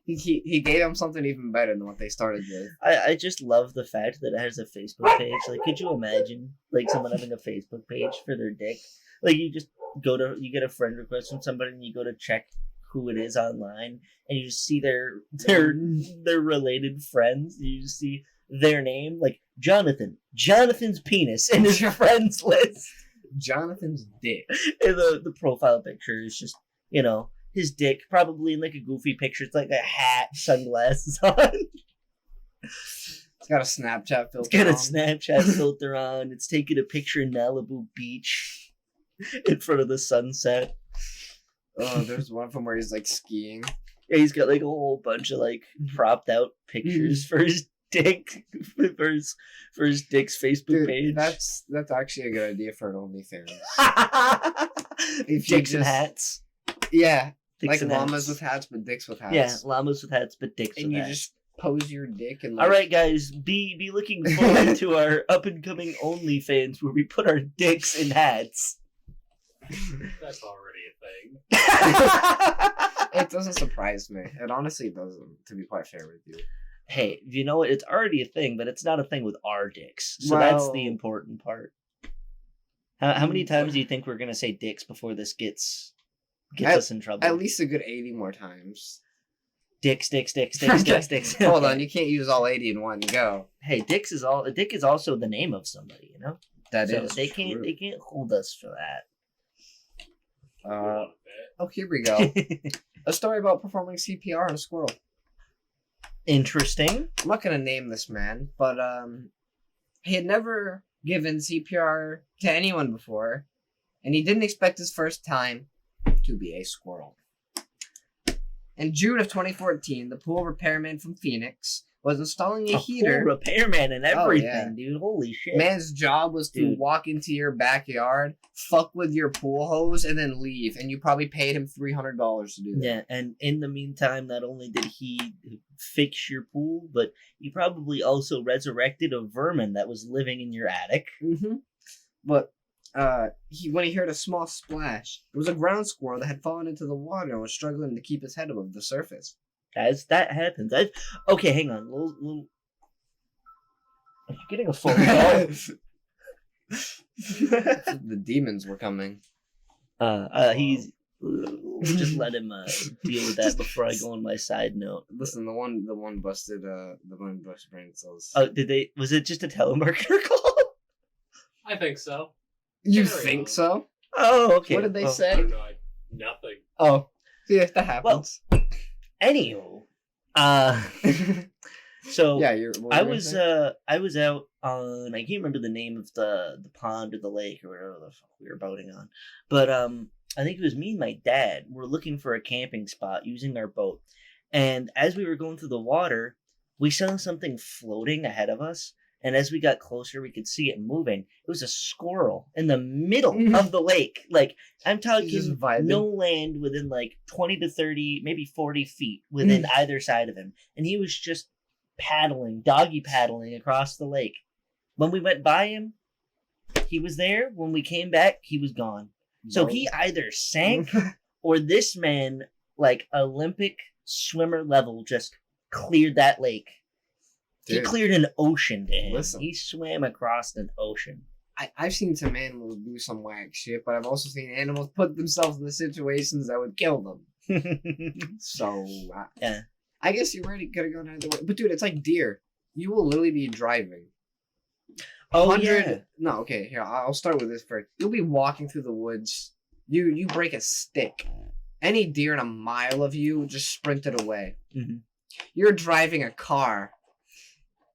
Speaker 2: He gave him something even better than what they started with.
Speaker 1: I just love the fact that it has a Facebook page. Like, could you imagine, like, someone having a Facebook page for their dick? Like, you just you get a friend request from somebody and you go to check who it is online and you just see their related friends. You just see their name, like, Jonathan's penis in his friends list.
Speaker 2: Jonathan's dick.
Speaker 1: And the profile picture is just, his dick, probably in like a goofy picture. It's like a hat, sunglasses on.
Speaker 2: It's got a Snapchat filter.
Speaker 1: It's got a Snapchat filter on. It's taking a picture in Malibu Beach in front of the sunset.
Speaker 2: Oh, there's one of them where he's like skiing.
Speaker 1: Yeah, he's got like a whole bunch of like propped out pictures for his dick, for his dick's Facebook page.
Speaker 2: That's actually a good idea for an OnlyFans.
Speaker 1: Dicks and hats.
Speaker 2: Yeah.
Speaker 1: Dicks
Speaker 2: Like llamas
Speaker 1: hats.
Speaker 2: with hats, but dicks with hats.
Speaker 1: Yeah, llamas with hats, but dicks
Speaker 2: and
Speaker 1: with
Speaker 2: you
Speaker 1: hats.
Speaker 2: just pose your dick and. Like...
Speaker 1: All right, guys, be looking forward to our up and coming OnlyFans where we put our dicks in hats.
Speaker 3: That's already a thing.
Speaker 2: It doesn't surprise me. It honestly doesn't. To be quite fair with you.
Speaker 1: Hey, you know what? It's already a thing, but it's not a thing with our dicks. So that's the important part. How many times do you think we're gonna say dicks before this gets us in trouble?
Speaker 2: At least a good 80 more times.
Speaker 1: Dicks.
Speaker 2: Hold on, you can't use all 80 in one go.
Speaker 1: Hey, dick is also the name of somebody,
Speaker 2: That
Speaker 1: so
Speaker 2: is
Speaker 1: they
Speaker 2: true.
Speaker 1: can't hold us for that.
Speaker 2: Oh, here we go. A story about performing CPR on a squirrel.
Speaker 1: Interesting.
Speaker 2: I'm not gonna name this man, but he had never given CPR to anyone before, and he didn't expect his first time to be a squirrel. In June of 2014, the pool repairman from Phoenix was installing a heater.
Speaker 1: Full repairman and everything, dude. Holy shit.
Speaker 2: Man's job was to walk into your backyard, fuck with your pool hose, and then leave. And you probably paid him $300 to do that.
Speaker 1: Yeah, and in the meantime, not only did he fix your pool, but he probably also resurrected a vermin that was living in your attic.
Speaker 2: Mm-hmm. But when he heard a small splash, it was a ground squirrel that had fallen into the water and was struggling to keep his head above the surface.
Speaker 1: As that happens, okay, hang on. Little... Are you getting a phone call?
Speaker 2: The demons were coming.
Speaker 1: He's. We'll just let him deal with that before I go on my side note.
Speaker 2: Listen, the one busted Braincells.
Speaker 1: Oh, was it just a telemarketer call?
Speaker 3: I think so.
Speaker 2: You think so?
Speaker 1: Oh, okay.
Speaker 2: What did they
Speaker 3: I
Speaker 2: say?
Speaker 3: don't know. Nothing.
Speaker 2: Oh, yeah, that happens.
Speaker 1: Well, anywho, so
Speaker 2: yeah,
Speaker 1: I was out on, I can't remember the name of the pond or the lake or whatever the fuck we were boating on, but I think it was me and my dad were looking for a camping spot using our boat, and as we were going through the water, we saw something floating ahead of us. And as we got closer, we could see it moving. It was a squirrel in the middle of the lake. Like, I'm talking no land within like 20 to 30, maybe 40 feet within either side of him. And he was just doggy paddling across the lake. When we went by him, he was there. When we came back, he was gone. So he either sank or this man, like Olympic swimmer level, just cleared that lake. Dude. He cleared an ocean to him. Listen. He swam across an ocean.
Speaker 2: I've seen some animals do some whack shit, but I've also seen animals put themselves in the situations that would kill them. So,
Speaker 1: yeah.
Speaker 2: I guess you're right. It could have gone either way. But, dude, it's like deer. You will literally be driving.
Speaker 1: Oh,
Speaker 2: 100.
Speaker 1: yeah.
Speaker 2: No, okay. Here, I'll start with this first. You'll be walking through the woods. You break a stick. Any deer in a mile of you just sprinted away.
Speaker 1: Mm-hmm.
Speaker 2: You're driving a car,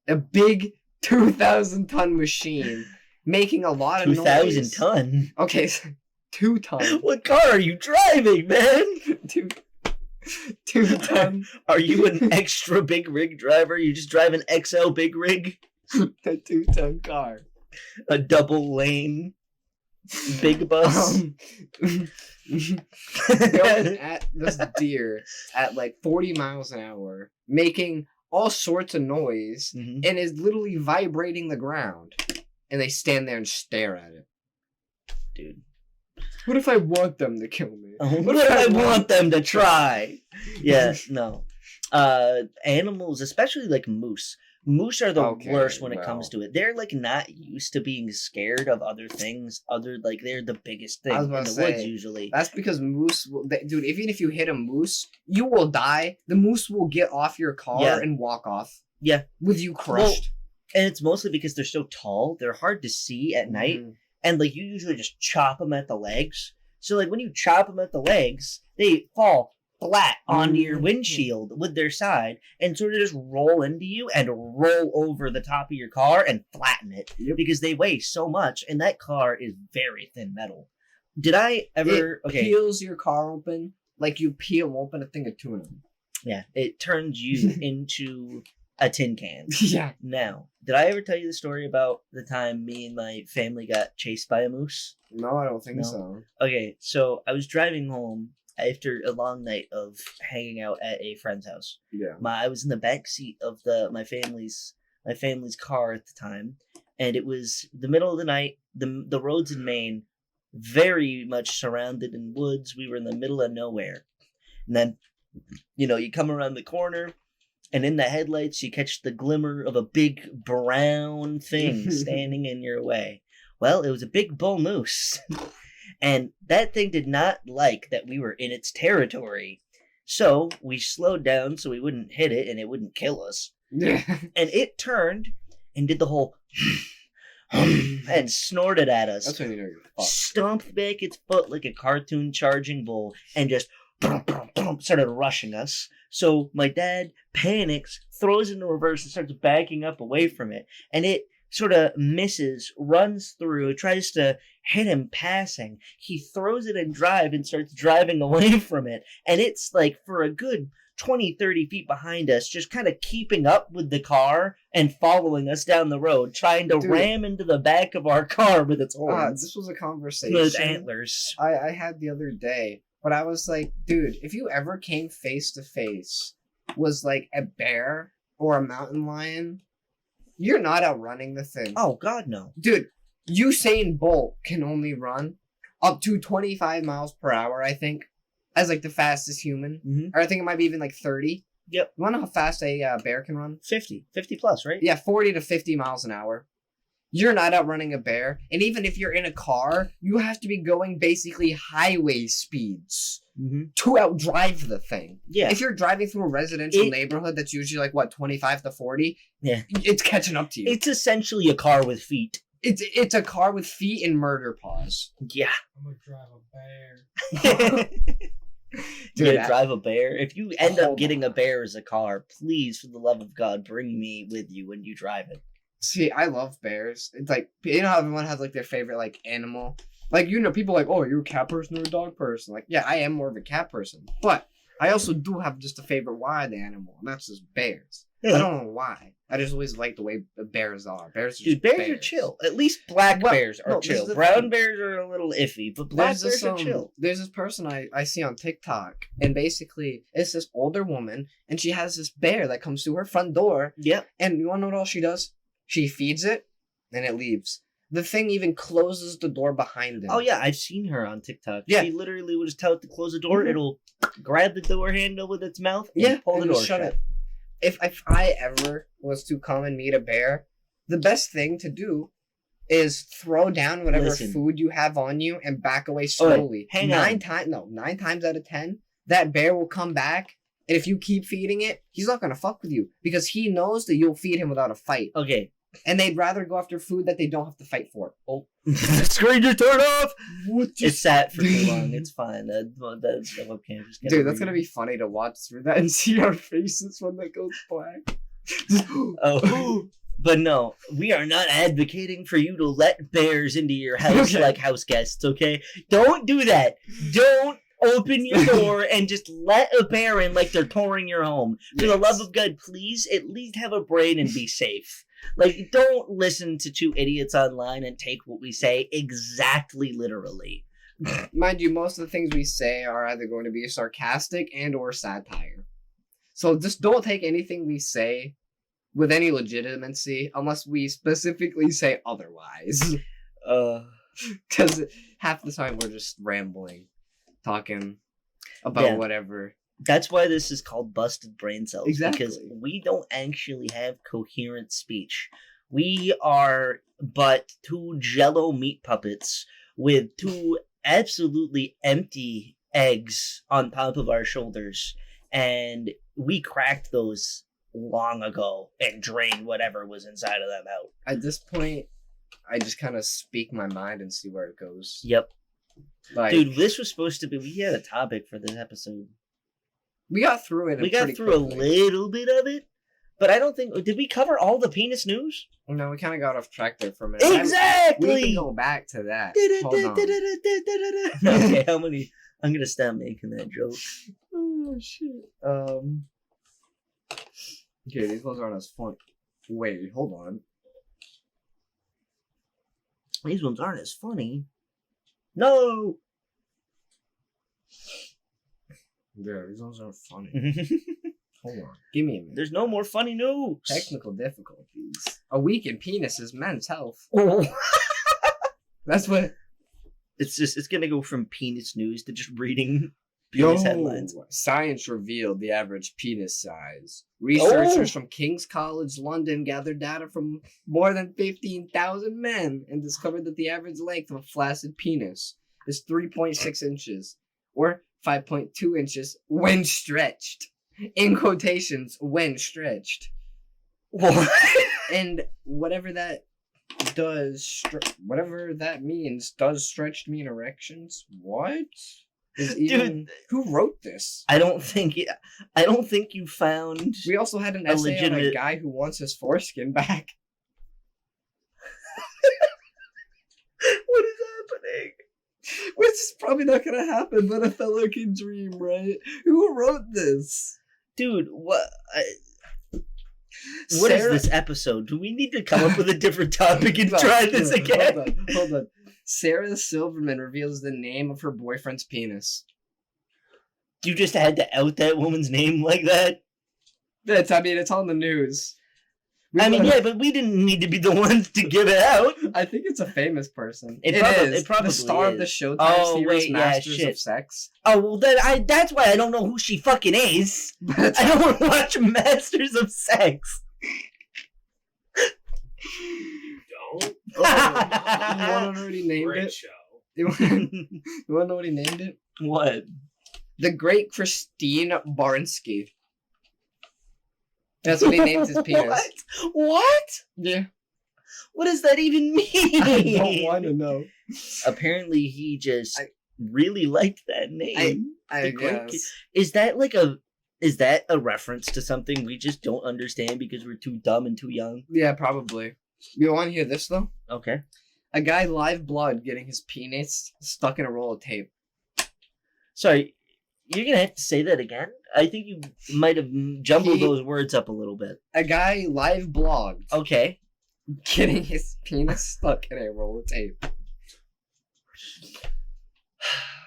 Speaker 2: a big 2,000-ton machine, making a lot of noise.
Speaker 1: 2,000 ton?
Speaker 2: Okay, so 2 ton.
Speaker 1: What car are you driving, man?
Speaker 2: 2 ton.
Speaker 1: Are you an extra big rig driver? You just drive an XL big rig?
Speaker 2: A 2-ton car.
Speaker 1: A double lane big bus?
Speaker 2: Going at this deer at like 40 miles an hour, making all sorts of noise, and is literally vibrating the ground. And they stand there and stare at it.
Speaker 1: Dude.
Speaker 2: What if I want them to kill me?
Speaker 1: What if I want them to try? Yeah, no. Animals, especially like moose. Moose are the worst when it comes to it. They're like not used to being scared of other things. They're the biggest thing in the woods usually.
Speaker 2: That's because moose, dude. Even if you hit a moose, you will die. The moose will get off your car and walk off.
Speaker 1: Yeah,
Speaker 2: with you crushed.
Speaker 1: And it's mostly because they're so tall. They're hard to see at night, and like you usually just chop them at the legs. So like when you chop them at the legs, they fall flat onto your windshield with their side and sort of just roll into you and roll over the top of your car and flatten it because they weigh so much and that car is very thin metal. Did I ever...
Speaker 2: It peels your car open like you peel open a thing of tuna.
Speaker 1: Yeah, it turns you into a tin can.
Speaker 2: Yeah.
Speaker 1: Now, did I ever tell you the story about the time me and my family got chased by a moose?
Speaker 2: No, I don't think so.
Speaker 1: Okay, so I was driving home after a long night of hanging out at a friend's house.
Speaker 2: Yeah.
Speaker 1: I was in the back seat of my family's car at the time, and it was the middle of the night. The roads in Maine, very much surrounded in woods. We were in the middle of nowhere. And then, you come around the corner, and in the headlights, you catch the glimmer of a big brown thing standing in your way. Well, it was a big bull moose. And that thing did not like that we were in its territory. So we slowed down so we wouldn't hit it and it wouldn't kill us. And it turned and did the whole and snorted at us.
Speaker 2: That's when you know you're fucked.
Speaker 1: Stomped back its foot like a cartoon charging bull and just started rushing us. So my dad panics, throws into reverse and starts backing up away from it. And it sort of misses, runs through, tries to hit him passing. He throws it in drive and starts driving away from it. And it's like for a good 20, 30 feet behind us, just kind of keeping up with the car and following us down the road, trying to ram into the back of our car with its horns.
Speaker 2: This was a conversation
Speaker 1: with its antlers.
Speaker 2: I had the other day, but I was like, dude, if you ever came face to face was like a bear or a mountain lion, you're not outrunning the thing.
Speaker 1: Oh, God, no.
Speaker 2: Dude, Usain Bolt can only run up to 25 miles per hour, I think, as like the fastest human.
Speaker 1: Mm-hmm.
Speaker 2: Or I think it might be even like 30.
Speaker 1: Yep.
Speaker 2: You want to know how fast a bear can run?
Speaker 1: 50 plus, right?
Speaker 2: Yeah, 40 to 50 miles an hour. You're not outrunning a bear. And even if you're in a car, you have to be going basically highway speeds to outdrive the thing.
Speaker 1: Yeah.
Speaker 2: If you're driving through a residential neighborhood that's usually like, 25 to 40?
Speaker 1: Yeah.
Speaker 2: It's catching up to you.
Speaker 1: It's essentially a car with feet.
Speaker 2: It's a car with feet and murder paws.
Speaker 1: Yeah.
Speaker 3: I'm going to drive a bear.
Speaker 1: Dude, drive a bear. If you end up getting a bear as a car, please, for the love of God, bring me with you when you drive it.
Speaker 2: See, I love bears. It's like, how everyone has like their favorite like animal. Like, people are like, oh, you're a cat person or a dog person. Like, yeah, I am more of a cat person. But I also do have just a favorite wild animal, and that's just bears. Yeah. I don't know why. I just always like the way the bears are. Bears are
Speaker 1: chill. At least black bears are chill. Brown bears are a little iffy, but black bears are chill.
Speaker 2: There's this person I see on TikTok, and basically it's this older woman, and she has this bear that comes to her front door.
Speaker 1: Yep.
Speaker 2: And you want to know what all she does? She feeds it, and it leaves. The thing even closes the door behind it.
Speaker 1: Oh, yeah, I've seen her on TikTok.
Speaker 2: Yeah.
Speaker 1: She literally will just tell it to close the door. It'll grab the door handle with its mouth and pull the door shut.
Speaker 2: If I ever was to come and meet a bear, the best thing to do is throw down whatever food you have on you and back away slowly.
Speaker 1: Hang
Speaker 2: on. 9 times out of 10, that bear will come back, and if you keep feeding it, he's not going to fuck with you because he knows that you'll feed him without a fight.
Speaker 1: Okay,
Speaker 2: And they'd rather go after food that they don't have to fight for.
Speaker 1: Oh, the screen just turned off. It's sat for too long. It's fine. That's the webcam.
Speaker 2: Dude, that's gonna be funny to watch through that and see our faces when that goes black.
Speaker 1: Oh, but no, we are not advocating for you to let bears into your house like house guests. Okay, don't do that. Don't open your door and just let a bear in like they're touring your home. For the love of God, please at least have a brain and be safe. Like, don't listen to two idiots online and take what we say exactly literally.
Speaker 2: Mind you, most of the things we say are either going to be sarcastic and or satire. So just don't take anything we say with any legitimacy unless we specifically say otherwise. Because half the time we're just rambling, talking about whatever.
Speaker 1: That's why this is called Busted Braincells.
Speaker 2: Exactly.
Speaker 1: Because we don't actually have coherent speech. We are but two jello meat puppets with two absolutely empty eggs on top of our shoulders. And we cracked those long ago and drained whatever was inside of them out.
Speaker 2: At this point, I just kind of speak my mind and see where it goes.
Speaker 1: Yep.
Speaker 2: Like,
Speaker 1: dude, this was supposed to be... We had a topic for this episode.
Speaker 2: We got through it.
Speaker 1: We got through quickly. A little bit of it, but I don't think... Did we cover all the penis news?
Speaker 2: No, we kind of got off track there for a minute.
Speaker 1: Exactly!
Speaker 2: We can go back to that.
Speaker 1: Okay, how many... I'm gonna stop making that joke.
Speaker 2: Oh, shit. Okay, these ones aren't as fun. Wait, hold on.
Speaker 1: These ones aren't as funny. No!
Speaker 2: Yeah, these ones aren't funny. Hold on. Give me a minute.
Speaker 1: There's no more funny news.
Speaker 2: Technical difficulties. A week in penis is men's health.
Speaker 1: Oh.
Speaker 2: That's what...
Speaker 1: It's gonna go from penis news to just reading penis headlines.
Speaker 2: Science revealed the average penis size. Researchers from King's College London gathered data from more than 15,000 men and discovered that the average length of a flaccid penis is 3.6 inches, or 5.2 inches when stretched. In quotations, when stretched.
Speaker 1: What?
Speaker 2: And whatever that whatever that means, does stretched mean erections? What? Dude, who wrote this?
Speaker 1: I don't think you found.
Speaker 2: We also had an essay on a guy who wants his foreskin back.
Speaker 1: What is happening?
Speaker 2: Which is probably not gonna happen, but a fellow can dream, right? Who wrote this?
Speaker 1: Dude, what? What is this episode? Do we need to come up with a different topic and try this again?
Speaker 2: Hold on. Sarah Silverman reveals the name of her boyfriend's penis.
Speaker 1: You just had to out that woman's name like that?
Speaker 2: It's on the news.
Speaker 1: But we didn't need to be the ones to give it out.
Speaker 2: I think it's a famous person.
Speaker 1: It probably
Speaker 2: the star
Speaker 1: is.
Speaker 2: Of the Showtime series Masters of Sex.
Speaker 1: Oh, well, then that's why I don't know who she fucking is. I don't want to watch Masters of Sex.
Speaker 3: Don't?
Speaker 2: You want to know what he named
Speaker 3: Great
Speaker 2: it?
Speaker 3: show.
Speaker 2: You want to know what he named it?
Speaker 1: What?
Speaker 2: The Great Christine Baranski. That's what he named his penis.
Speaker 1: What?
Speaker 2: Yeah.
Speaker 1: What does that even mean?
Speaker 2: I don't want to know.
Speaker 1: Apparently, he just really liked that name.
Speaker 2: I guess.
Speaker 1: Is that a reference to something we just don't understand because we're too dumb and too young?
Speaker 2: Yeah, probably. You want to hear this, though?
Speaker 1: Okay.
Speaker 2: A guy live blogged getting his penis stuck in a roll of tape.
Speaker 1: Sorry, you're going to have to say that again? I think you might have jumbled those words up a little bit.
Speaker 2: A guy live blogged.
Speaker 1: Okay.
Speaker 2: Getting his penis stuck in a roll of tape.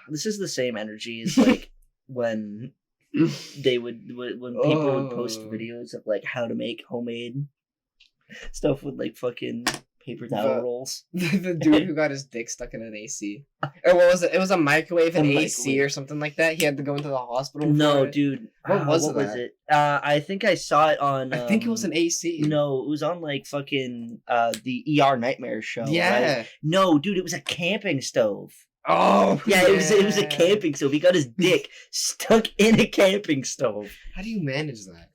Speaker 1: This is the same energy as, like, when people would post videos of, like, how to make homemade stuff with, like, fucking paper towel rolls.
Speaker 2: The dude who got his dick stuck in an AC. Or what was it? It was a microwave and AC or something like that. He had to go into the hospital.
Speaker 1: No, dude.
Speaker 2: What was it?
Speaker 1: I think I saw it on.
Speaker 2: I think it was an AC.
Speaker 1: No, it was on like fucking the ER Nightmare show.
Speaker 2: Yeah.
Speaker 1: Right? No, dude, it was a camping stove.
Speaker 2: Oh.
Speaker 1: Yeah, it was a camping stove. He got his dick stuck in a camping stove.
Speaker 2: How do you manage that?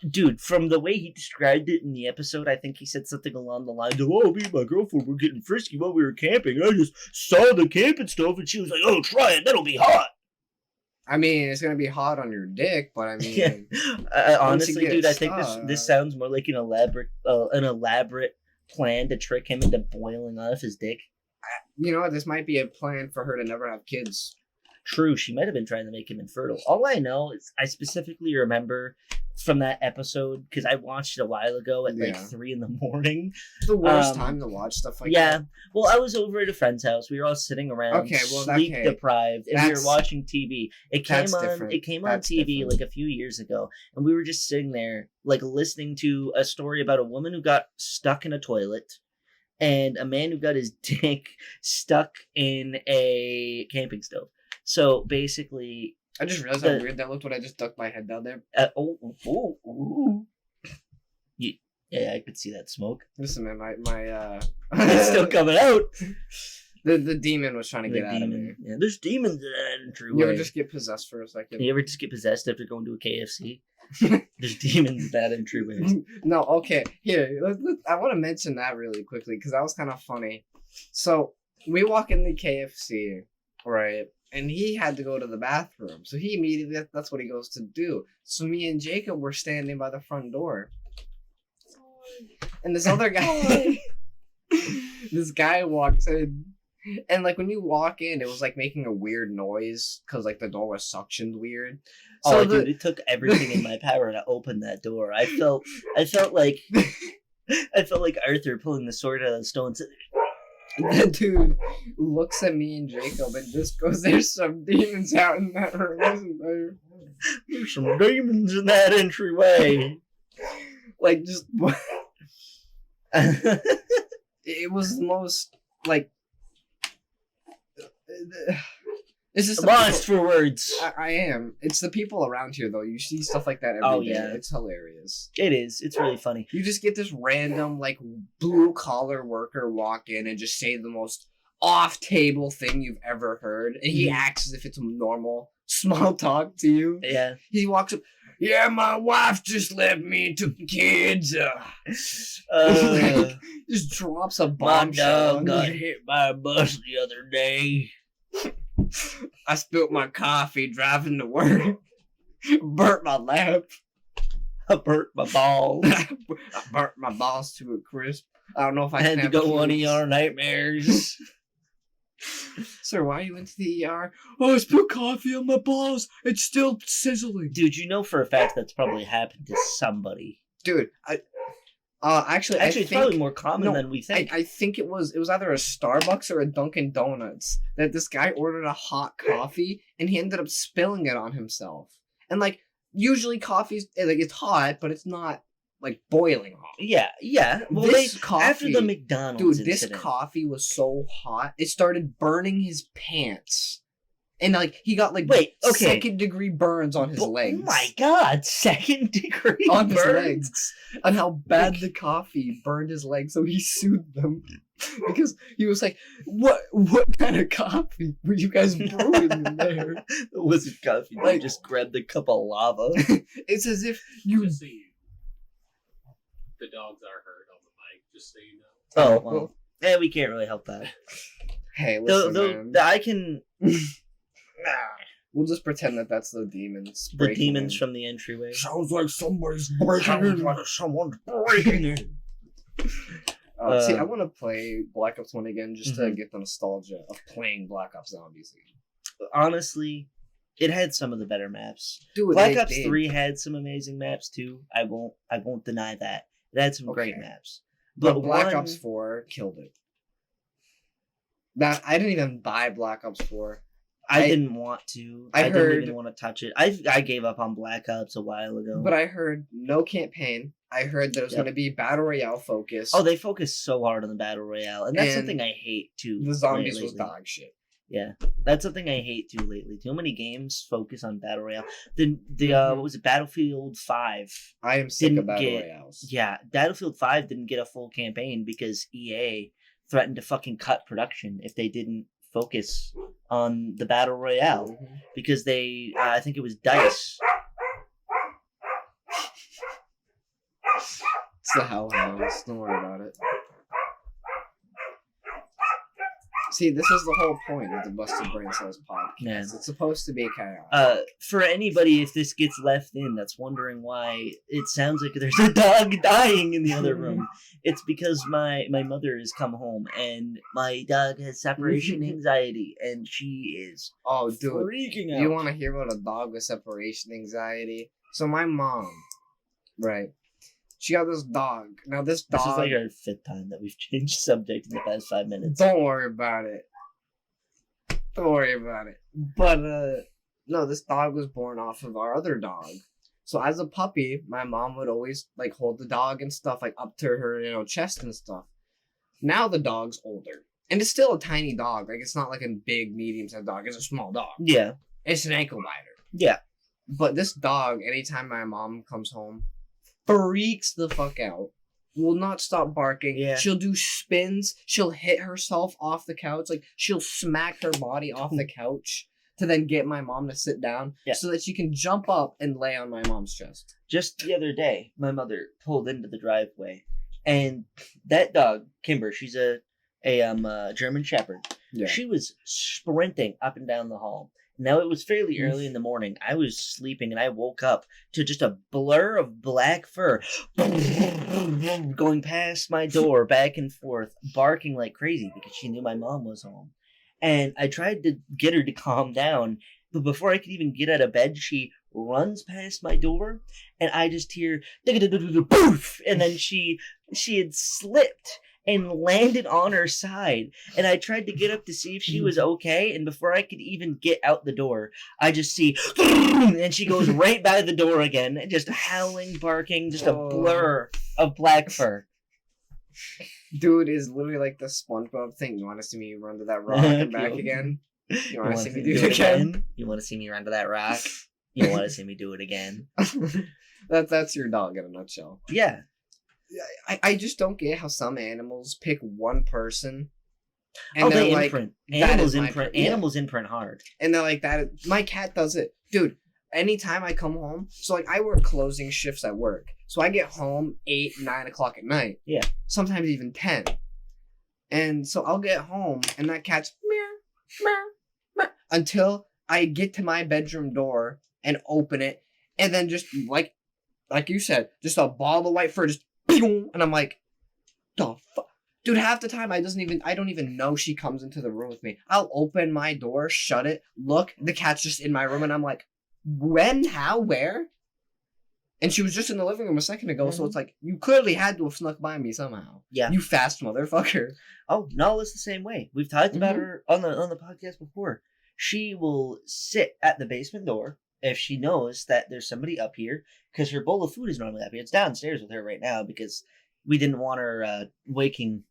Speaker 1: Dude, from the way he described it in the episode, I think he said something along the lines of, "Oh, me and my girlfriend were getting frisky while we were camping, and I just saw the camping stove, and she was like, oh, try it, that'll be hot."
Speaker 2: I mean, it's gonna be hot on your dick, but I mean,
Speaker 1: honestly, dude, I think this sounds more like an elaborate plan to trick him into boiling off his dick.
Speaker 2: You know what? This might be a plan for her to never have kids.
Speaker 1: True, she might have been trying to make him infertile. All I know is I specifically remember from that episode, because I watched it a while ago at like 3 a.m.
Speaker 2: It's the worst time to watch stuff like that.
Speaker 1: Yeah, well, I was over at a friend's house. We were all sitting around, sleep deprived, and we were watching TV. It came on TV like a few years ago, and we were just sitting there, like listening to a story about a woman who got stuck in a toilet, and a man who got his dick stuck in a camping stove. So basically,
Speaker 2: I just realized how weird that looked when I just ducked my head down there.
Speaker 1: Yeah, I could see that smoke.
Speaker 2: Listen, man, my
Speaker 1: it's still coming out.
Speaker 2: The demon was trying to get out of me.
Speaker 1: Yeah, there's demons in that entryway.
Speaker 2: You ever just get possessed for a second?
Speaker 1: You ever just get possessed after going to a KFC? There's demons in that entryway.
Speaker 2: No, okay. Here, I want to mention that really quickly because that was kind of funny. So we walk in the KFC, right? And he had to go to the bathroom. So he immediately, that's what he goes to do. So me and Jacob were standing by the front door. And this other guy, this guy walks in. And like when you walk in, it was like making a weird noise because like the door was suctioned weird.
Speaker 1: So dude, it took everything in my power to open that door. I felt like Arthur pulling the sword out of the stone.
Speaker 2: That dude looks at me and Jacob and just goes, "There's some demons out in that room, isn't there?
Speaker 1: There's some demons in that entryway."
Speaker 2: Like, just... It was the most, like... It's just
Speaker 1: lost for words.
Speaker 2: I am. It's the people around here, though. You see stuff like that every day. Yeah. It's hilarious.
Speaker 1: It is. It's really funny.
Speaker 2: You just get this random, like, blue-collar worker walk in and just say the most off-table thing you've ever heard. And he acts as if it's normal small talk to you.
Speaker 1: Yeah.
Speaker 2: He walks up, "Yeah, my wife just left me to the kids." Just drops a bombshell.
Speaker 1: My dog got hit by a bus the other day.
Speaker 2: I spilled my coffee driving to work. Burnt my lap.
Speaker 1: I burnt my balls.
Speaker 2: I burnt my balls to a crisp. I don't know if I
Speaker 1: had to go on ER nightmares.
Speaker 2: Sir, why are you into the ER? "Oh, I spilled coffee on my balls. It's still sizzling."
Speaker 1: Dude, you know for a fact that's probably happened to somebody.
Speaker 2: Dude, actually, I
Speaker 1: it's
Speaker 2: think,
Speaker 1: probably more common than we think.
Speaker 2: I think it was either a Starbucks or a Dunkin' Donuts that this guy ordered a hot coffee and he ended up spilling it on himself. And like usually coffee's like it's hot, but it's not like boiling hot.
Speaker 1: Yeah. Well, coffee, after the McDonald's
Speaker 2: dude,
Speaker 1: incident.
Speaker 2: This coffee was so hot it started burning his pants. And like he got like second-degree burns on his legs.
Speaker 1: Oh my god, second-degree
Speaker 2: on
Speaker 1: burns?
Speaker 2: His legs. And how bad the coffee burned his legs, so he sued them because he was like, "What kind of coffee were you guys brewing in there?"
Speaker 1: It wasn't coffee. Like, they just grabbed a cup of lava.
Speaker 2: It's as if you.
Speaker 3: The dogs are heard on the mic, just so you know.
Speaker 1: Oh well, yeah, we can't really help that.
Speaker 2: Hey, listen, man.
Speaker 1: I can.
Speaker 2: We'll just pretend that that's the demons.
Speaker 1: The demons from the entryway.
Speaker 2: Sounds like somebody's breaking in. Like someone's breaking in. See, I want to play Black Ops 1 again just to get the nostalgia of playing Black Ops Zombies again.
Speaker 1: Honestly, it had some of the better maps.
Speaker 2: Dude,
Speaker 1: Black Ops 3 had some amazing maps too. I won't deny that. It had some great maps.
Speaker 2: But Black Ops 4 killed it. I didn't even buy Black Ops 4.
Speaker 1: I didn't want to. I didn't even want to touch it. I gave up on Black Ops a while ago.
Speaker 2: But I heard no campaign. I heard that it was going to be Battle Royale focused.
Speaker 1: Oh, they focused so hard on the Battle Royale. And that's something I hate too.
Speaker 2: The zombies was dog shit.
Speaker 1: Yeah. That's something I hate too lately. Too many games focus on Battle Royale. What was it? Battlefield 5.
Speaker 2: I am sick of Battle Royales.
Speaker 1: Yeah. Battlefield 5 didn't get a full campaign because EA threatened to fucking cut production if they didn't focus on the Battle Royale because they I think it was DICE.
Speaker 2: It's the hellhounds. Don't worry about it. See, this is the whole point of the Busted Braincells podcast.
Speaker 1: Yeah.
Speaker 2: It's supposed to be chaos.
Speaker 1: For anybody, if this gets left in, that's wondering why it sounds like there's a dog dying in the other room. It's because my mother has come home, and my dog has separation anxiety, and she is freaking out.
Speaker 2: You want to hear about a dog with separation anxiety? So my mom, right? She got this dog. Now this dog...
Speaker 1: This is like our 5th time that we've changed subject in the past 5 minutes.
Speaker 2: Don't worry about it. Don't worry about it. But, no, this dog was born off of our other dog. So as a puppy, my mom would always, like, hold the dog and stuff, like, up to her, chest and stuff. Now the dog's older. And it's still a tiny dog. Like, it's not like a big, medium-sized dog. It's a small dog.
Speaker 1: Yeah.
Speaker 2: It's an ankle biter.
Speaker 1: Yeah.
Speaker 2: But this dog, anytime my mom comes home, freaks the fuck out. Will not stop barking.
Speaker 1: Yeah.
Speaker 2: She'll do spins. She'll hit herself off the couch. Like, she'll smack her body off the couch to then get my mom to sit down so that she can jump up and lay on my mom's chest.
Speaker 1: Just the other day, my mother pulled into the driveway, and that dog, Kimber, she's a German Shepherd. Yeah. She was sprinting up and down the hall. Now, it was fairly early in the morning. I was sleeping, and I woke up to just a blur of black fur going past my door, back and forth, barking like crazy because she knew my mom was home. And I tried to get her to calm down, but before I could even get out of bed, she runs past my door, and I just hear poof, and then she had slipped and landed on her side, and I tried to get up to see if she was okay, and before I could even get out the door, I just see, and she goes right by the door again, just howling, barking, just a blur of black fur.
Speaker 2: Dude is literally like the SpongeBob thing. You want to see me run to that rock and back again? You want to see me do it again?
Speaker 1: You want to see me run to that rock? You want to see me do it again?
Speaker 2: That's your dog in a nutshell.
Speaker 1: Yeah.
Speaker 2: I just don't get how some animals pick one person.
Speaker 1: And they like, imprint. Animals imprint hard.
Speaker 2: And they're like, that. My cat does it. Dude, anytime I come home, so like I work closing shifts at work. So I get home 8, 9 o'clock at night.
Speaker 1: Yeah.
Speaker 2: Sometimes even 10. And so I'll get home and that cat's meow, meow, meow, until I get to my bedroom door and open it. And then just like you said, just a ball of white fur just and I'm like, the fuck? Dude, half the time I don't even know she comes into the room with me. I'll open my door, shut it, look, the cat's just in my room, and I'm like, when, how, where? And she was just in the living room a second ago, so it's like, you clearly had to have snuck by me somehow.
Speaker 1: Yeah.
Speaker 2: You fast motherfucker.
Speaker 1: Oh, Nala's the same way. We've talked about her on the podcast before. She will sit at the basement door if she knows that there's somebody up here, because her bowl of food is normally up here. It's downstairs with her right now because we didn't want her waking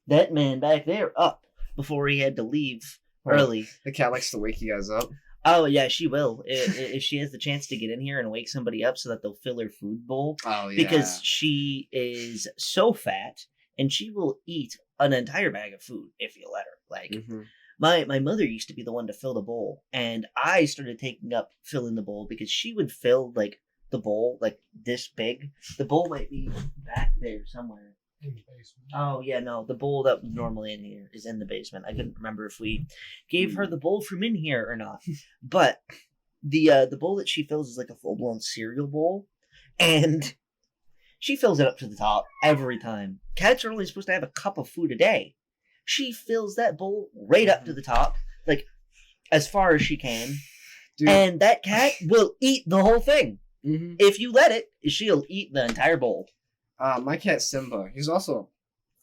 Speaker 1: that man back there up before he had to leave early.
Speaker 2: The cat likes to wake you guys up.
Speaker 1: Oh, yeah, she will. If she has the chance to get in here and wake somebody up so that they'll fill her food bowl.
Speaker 2: Oh, yeah.
Speaker 1: Because she is so fat, and she will eat an entire bag of food if you let her. Like, my mother used to be the one to fill the bowl, and I started taking up filling the bowl because she would fill, like, the bowl, like, this big. The bowl might be back there somewhere.
Speaker 3: In the basement.
Speaker 1: Oh, yeah, no. The bowl that was normally in here is in the basement. I couldn't remember if we gave her the bowl from in here or not. But the bowl that she fills is like a full-blown cereal bowl. And she fills it up to the top every time. Cats are only supposed to have a cup of food a day. She fills that bowl right up to the top, like, as far as she can. Dude. And that cat will eat the whole thing. If you let it, she'll eat the entire bowl.
Speaker 2: My cat Simba, he's also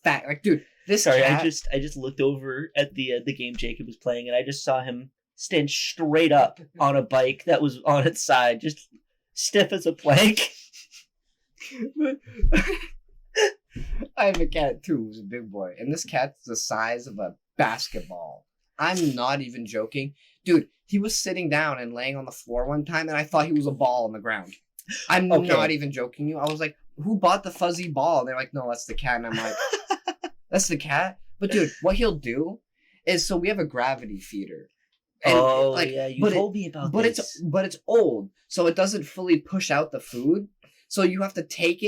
Speaker 2: fat. Like, dude, this
Speaker 1: Sorry,
Speaker 2: cat...
Speaker 1: I just looked over at the game Jacob was playing, and I just saw him stand straight up on a bike that was on its side, just stiff as a plank.
Speaker 2: I have a cat too, who's a big boy, and this cat's the size of a basketball. I'm not even joking. Dude, he was sitting down and laying on the floor one time, and I thought he was a ball on the ground. I'm not even joking you. I was like, who bought the fuzzy ball? And they're like, no, that's the cat. And I'm like, that's the cat? But dude, what he'll do is, so we have a gravity feeder. And
Speaker 1: yeah, you told me about this.
Speaker 2: But it's old, so it doesn't fully push out the food. So you have to take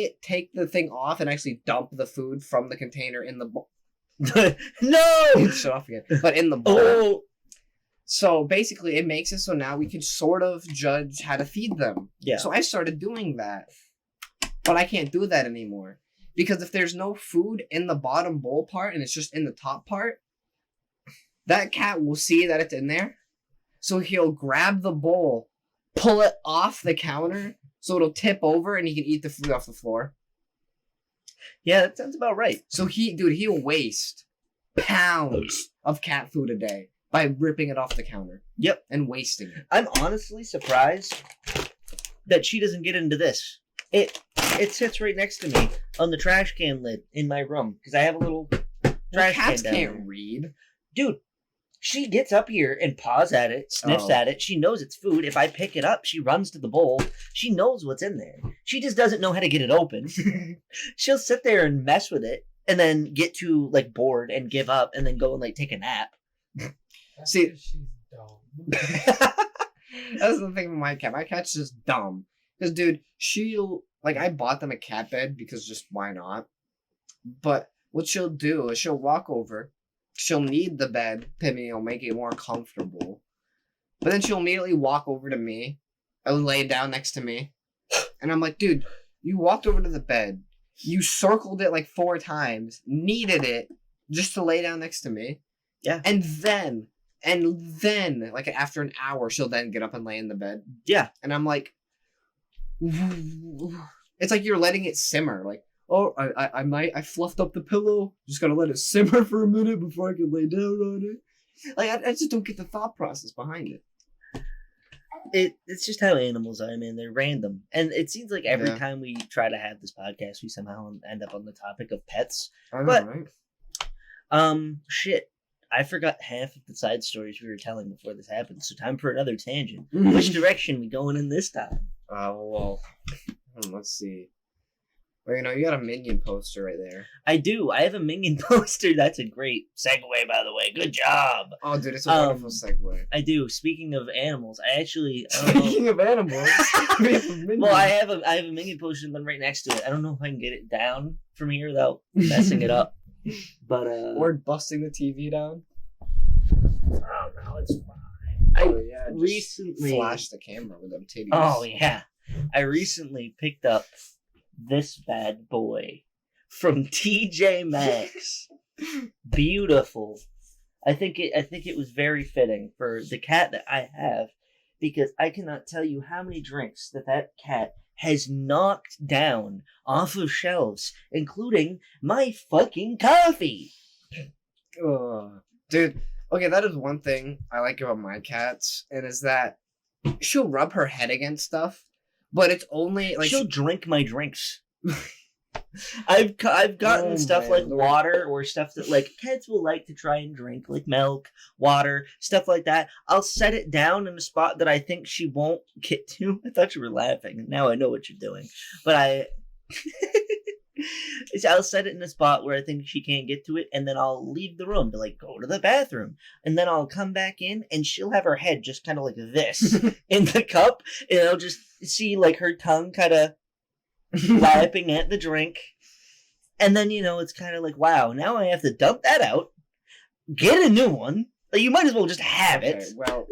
Speaker 2: the thing off, and actually dump the food from the container in the bowl.
Speaker 1: No!
Speaker 2: Shut off again. But in the bowl.
Speaker 1: Oh!
Speaker 2: So basically, it makes it so now we can sort of judge how to feed them.
Speaker 1: Yeah.
Speaker 2: So I started doing that. But I can't do that anymore. Because if there's no food in the bottom bowl part and it's just in the top part, that cat will see that it's in there. So he'll grab the bowl, pull it off the counter, so it'll tip over and he can eat the food off the floor.
Speaker 1: Yeah, that sounds about right.
Speaker 2: So he'll waste pounds of cat food a day by ripping it off the counter.
Speaker 1: Yep.
Speaker 2: And wasting it.
Speaker 1: I'm honestly surprised that she doesn't get into this. It sits right next to me on the trash can lid in my room because I have a little trash
Speaker 2: Cats
Speaker 1: can down
Speaker 2: can't
Speaker 1: there.
Speaker 2: read.
Speaker 1: Dude, she gets up here and paws at it, sniffs at it. She knows it's food. If I pick it up, she runs to the bowl. She knows what's in there. She just doesn't know how to get it open. She'll sit there and mess with it and then get too like bored and give up and then go and like take a nap.
Speaker 2: See,
Speaker 3: she's dumb.
Speaker 2: that's the thing with my cat. My cat's just dumb. Because, dude, I bought them a cat bed because just why not? But what she'll do is she'll walk over. She'll knead the bed to me. It'll make it more comfortable. But then she'll immediately walk over to me and lay down next to me. And I'm like, dude, you walked over to the bed. You circled it like 4 times, kneaded it just to lay down next to me.
Speaker 1: Yeah.
Speaker 2: And then, like after an hour, she'll then get up and lay in the bed.
Speaker 1: Yeah.
Speaker 2: And I'm like, it's like you're letting it simmer. Like, oh, I fluffed up the pillow. Just gotta let it simmer for a minute before I can lay down on it. Like, I just don't get the thought process behind it.
Speaker 1: It's just how animals are, man. They're random. And it seems like every
Speaker 2: Yeah.
Speaker 1: time we try to have this podcast, we somehow end up on the topic of pets.
Speaker 2: I know,
Speaker 1: But-
Speaker 2: right?
Speaker 1: Shit. I forgot half of the side stories we were telling before this happened, so time for another tangent. Which direction we going in this time?
Speaker 2: Well, let's see. Well, you got a Minion poster right there.
Speaker 1: I do. I have a Minion poster. That's a great segue, by the way. Good job.
Speaker 2: Oh, dude, it's a wonderful segue.
Speaker 1: I do. Speaking of animals, I actually... I don't know-
Speaker 2: Speaking of animals, we have a Minion.
Speaker 1: well, I have a Minion poster and then right next to it. I don't know if I can get it down from here without messing it up. But,
Speaker 2: Or busting the TV down.
Speaker 1: oh, no, it's fine. I
Speaker 2: just
Speaker 1: recently...
Speaker 2: flash the camera with them titties.
Speaker 1: Oh, yeah. I recently picked up this bad boy from TJ Maxx. Beautiful. I think it was very fitting for the cat that I have because I cannot tell you how many drinks that cat has knocked down off of shelves, including my fucking coffee.
Speaker 2: Dude, okay, that is one thing I like about my cats, and is that she'll rub her head against stuff, but it's only like
Speaker 1: She'll drink my drinks. I've gotten
Speaker 2: Oh,
Speaker 1: stuff
Speaker 2: man.
Speaker 1: like water or stuff that like kids will like to try and drink, like milk, water, stuff like that. I'll set it down in a spot that I think she won't get to. I thought you were laughing. Now I know what you're doing, but I'll set it in a spot where I think she can't get to it, and then I'll leave the room to like go to the bathroom, and then I'll come back in, and she'll have her head just kind of like this in the cup, and I'll just see like her tongue kind of lapping at the drink, and then it's kind of like, wow, now I have to dump that out, get a new one. Like, you might as well just have it.
Speaker 2: Okay, well,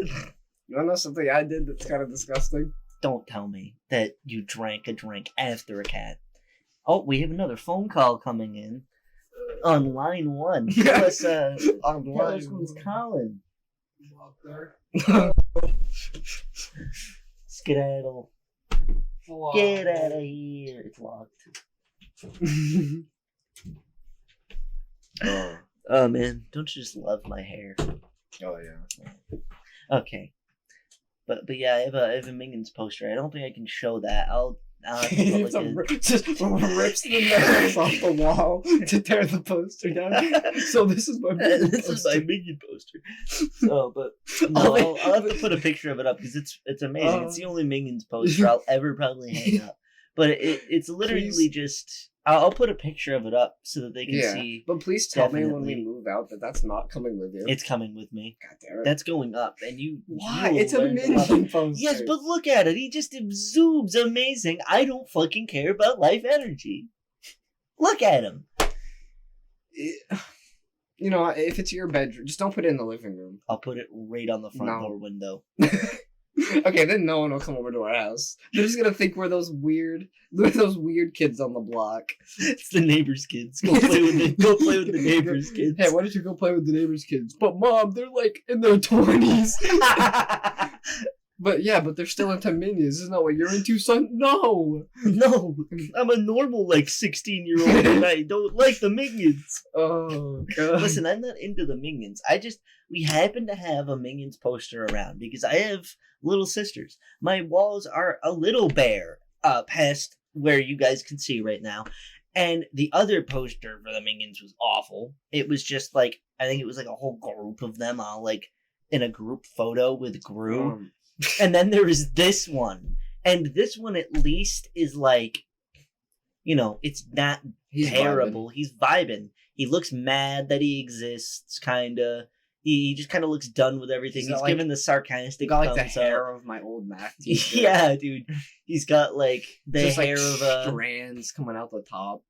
Speaker 2: you wanna know something I did that's kind of disgusting?
Speaker 1: Don't tell me that you drank a drink after a cat. Oh, we have another phone call coming in on line 1. Tell us, who's calling. Skedaddle. Get out of here. It's locked. Oh, man. Don't you just love my hair?
Speaker 2: Oh yeah.
Speaker 1: Okay. But yeah, I have a Minions poster. I don't think I can show that. I'll have to put, like,
Speaker 2: Just rips the nails off the wall to tear the poster down. So this is my Minion
Speaker 1: this is my
Speaker 2: poster.
Speaker 1: Minion poster. So, but no, I'll have to put a picture of it up because it's amazing. It's the only Minions poster I'll ever probably hang up. But it's literally just... I'll put a picture of it up so that they can see.
Speaker 2: But please tell me when we move out that that's not coming with you.
Speaker 1: It's coming with me.
Speaker 2: God damn it.
Speaker 1: That's going up, and you...
Speaker 2: Why? It's a minion poster.
Speaker 1: Yes, but look at it. He just exudes amazing. I don't fucking care about life energy. Look at him.
Speaker 2: You know, if it's your bedroom, just don't put it in the living room.
Speaker 1: I'll put it right on the front door window.
Speaker 2: Okay, then no one will come over to our house. They're just gonna think we're those weird kids on the block.
Speaker 1: It's the neighbors' kids. Go play with the neighbors' kids.
Speaker 2: Hey, why don't you go play with the neighbors' kids? But Mom, they're like in their 20s. But they're still into minions. Isn't that what you're into, son? No,
Speaker 1: I'm a normal 16-year-old, and I don't like the minions.
Speaker 2: Oh God!
Speaker 1: Listen, I'm not into the minions. We happen to have a minions poster around because I have little sisters. My walls are a little bare, past where you guys can see right now, and the other poster for the minions was awful. It was just I think it was a whole group of them all in a group photo with Gru. And then there was this one. And this one at least is it's not terrible. He's vibing. He looks mad that he exists, kinda. He just kind of looks done with everything. He's giving the sarcastic thumbs up.
Speaker 2: The hair of my old math teacher.
Speaker 1: Yeah, dude. He's got the hair of
Speaker 2: strands coming out the top.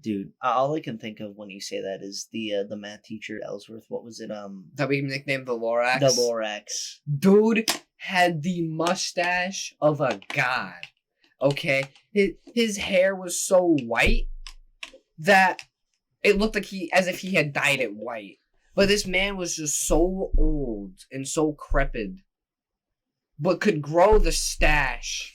Speaker 1: Dude, all I can think of when you say that is the math teacher Ellsworth. What was it?
Speaker 2: That we nicknamed the Lorax.
Speaker 1: The Lorax.
Speaker 2: Dude had the mustache of a god. Okay, his hair was so white that it looked as if he had dyed it white. But this man was just so old and so crepid, but could grow the stash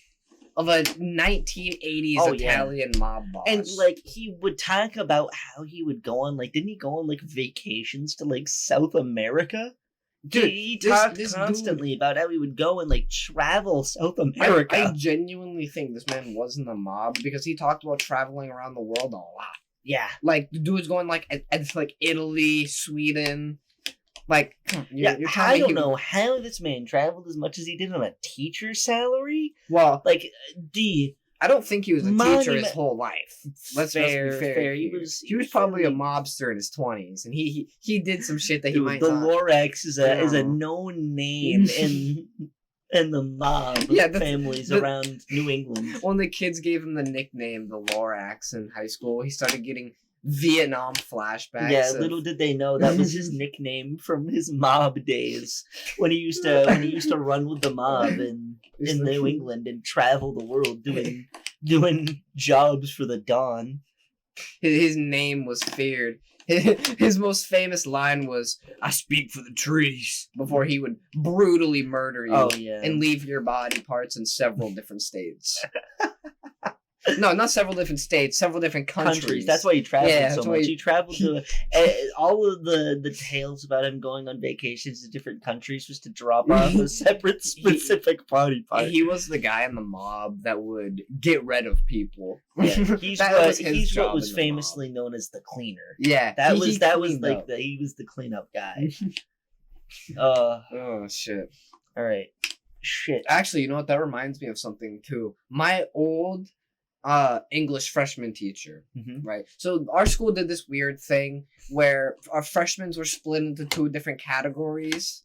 Speaker 2: of a 1980s Italian mob boss.
Speaker 1: And he would talk about how he would go on didn't he go on vacations to South America? Dude, he talked constantly about how he would go and travel South America.
Speaker 2: I genuinely think this man was in the mob because he talked about traveling around the world a lot.
Speaker 1: Yeah.
Speaker 2: The dude's going Italy, Sweden.
Speaker 1: I don't know how this man traveled as much as he did on a teacher's salary.
Speaker 2: Well,
Speaker 1: I
Speaker 2: don't think he was a teacher his whole life. Let's be fair. He was probably a mobster in his 20s, and he did some shit that he might not.
Speaker 1: The Lorax is a known name in the mob families around New England.
Speaker 2: When the kids gave him the nickname the Lorax in high school, he started getting Vietnam flashbacks.
Speaker 1: Yeah, little did they know that was his nickname from his mob days when he used to run with the mob in New England and travel the world doing jobs for the Dawn.
Speaker 2: His name was feared. His most famous line was, "I speak for the trees," before he would brutally murder you and leave your body parts in several different states. No, not several different states, several different countries.
Speaker 1: That's why he traveled so much. He traveled to all of the tales about him going on vacations to different countries was to drop off a separate specific body part.
Speaker 2: He was the guy in the mob that would get rid of people.
Speaker 1: Yeah, he's what was famously known as the cleaner.
Speaker 2: Yeah,
Speaker 1: he was the cleanup guy.
Speaker 2: Oh shit!
Speaker 1: All right, shit.
Speaker 2: Actually, you know what? That reminds me of something too. My old English freshman teacher, right? So our school did this weird thing where our freshmen were split into two different categories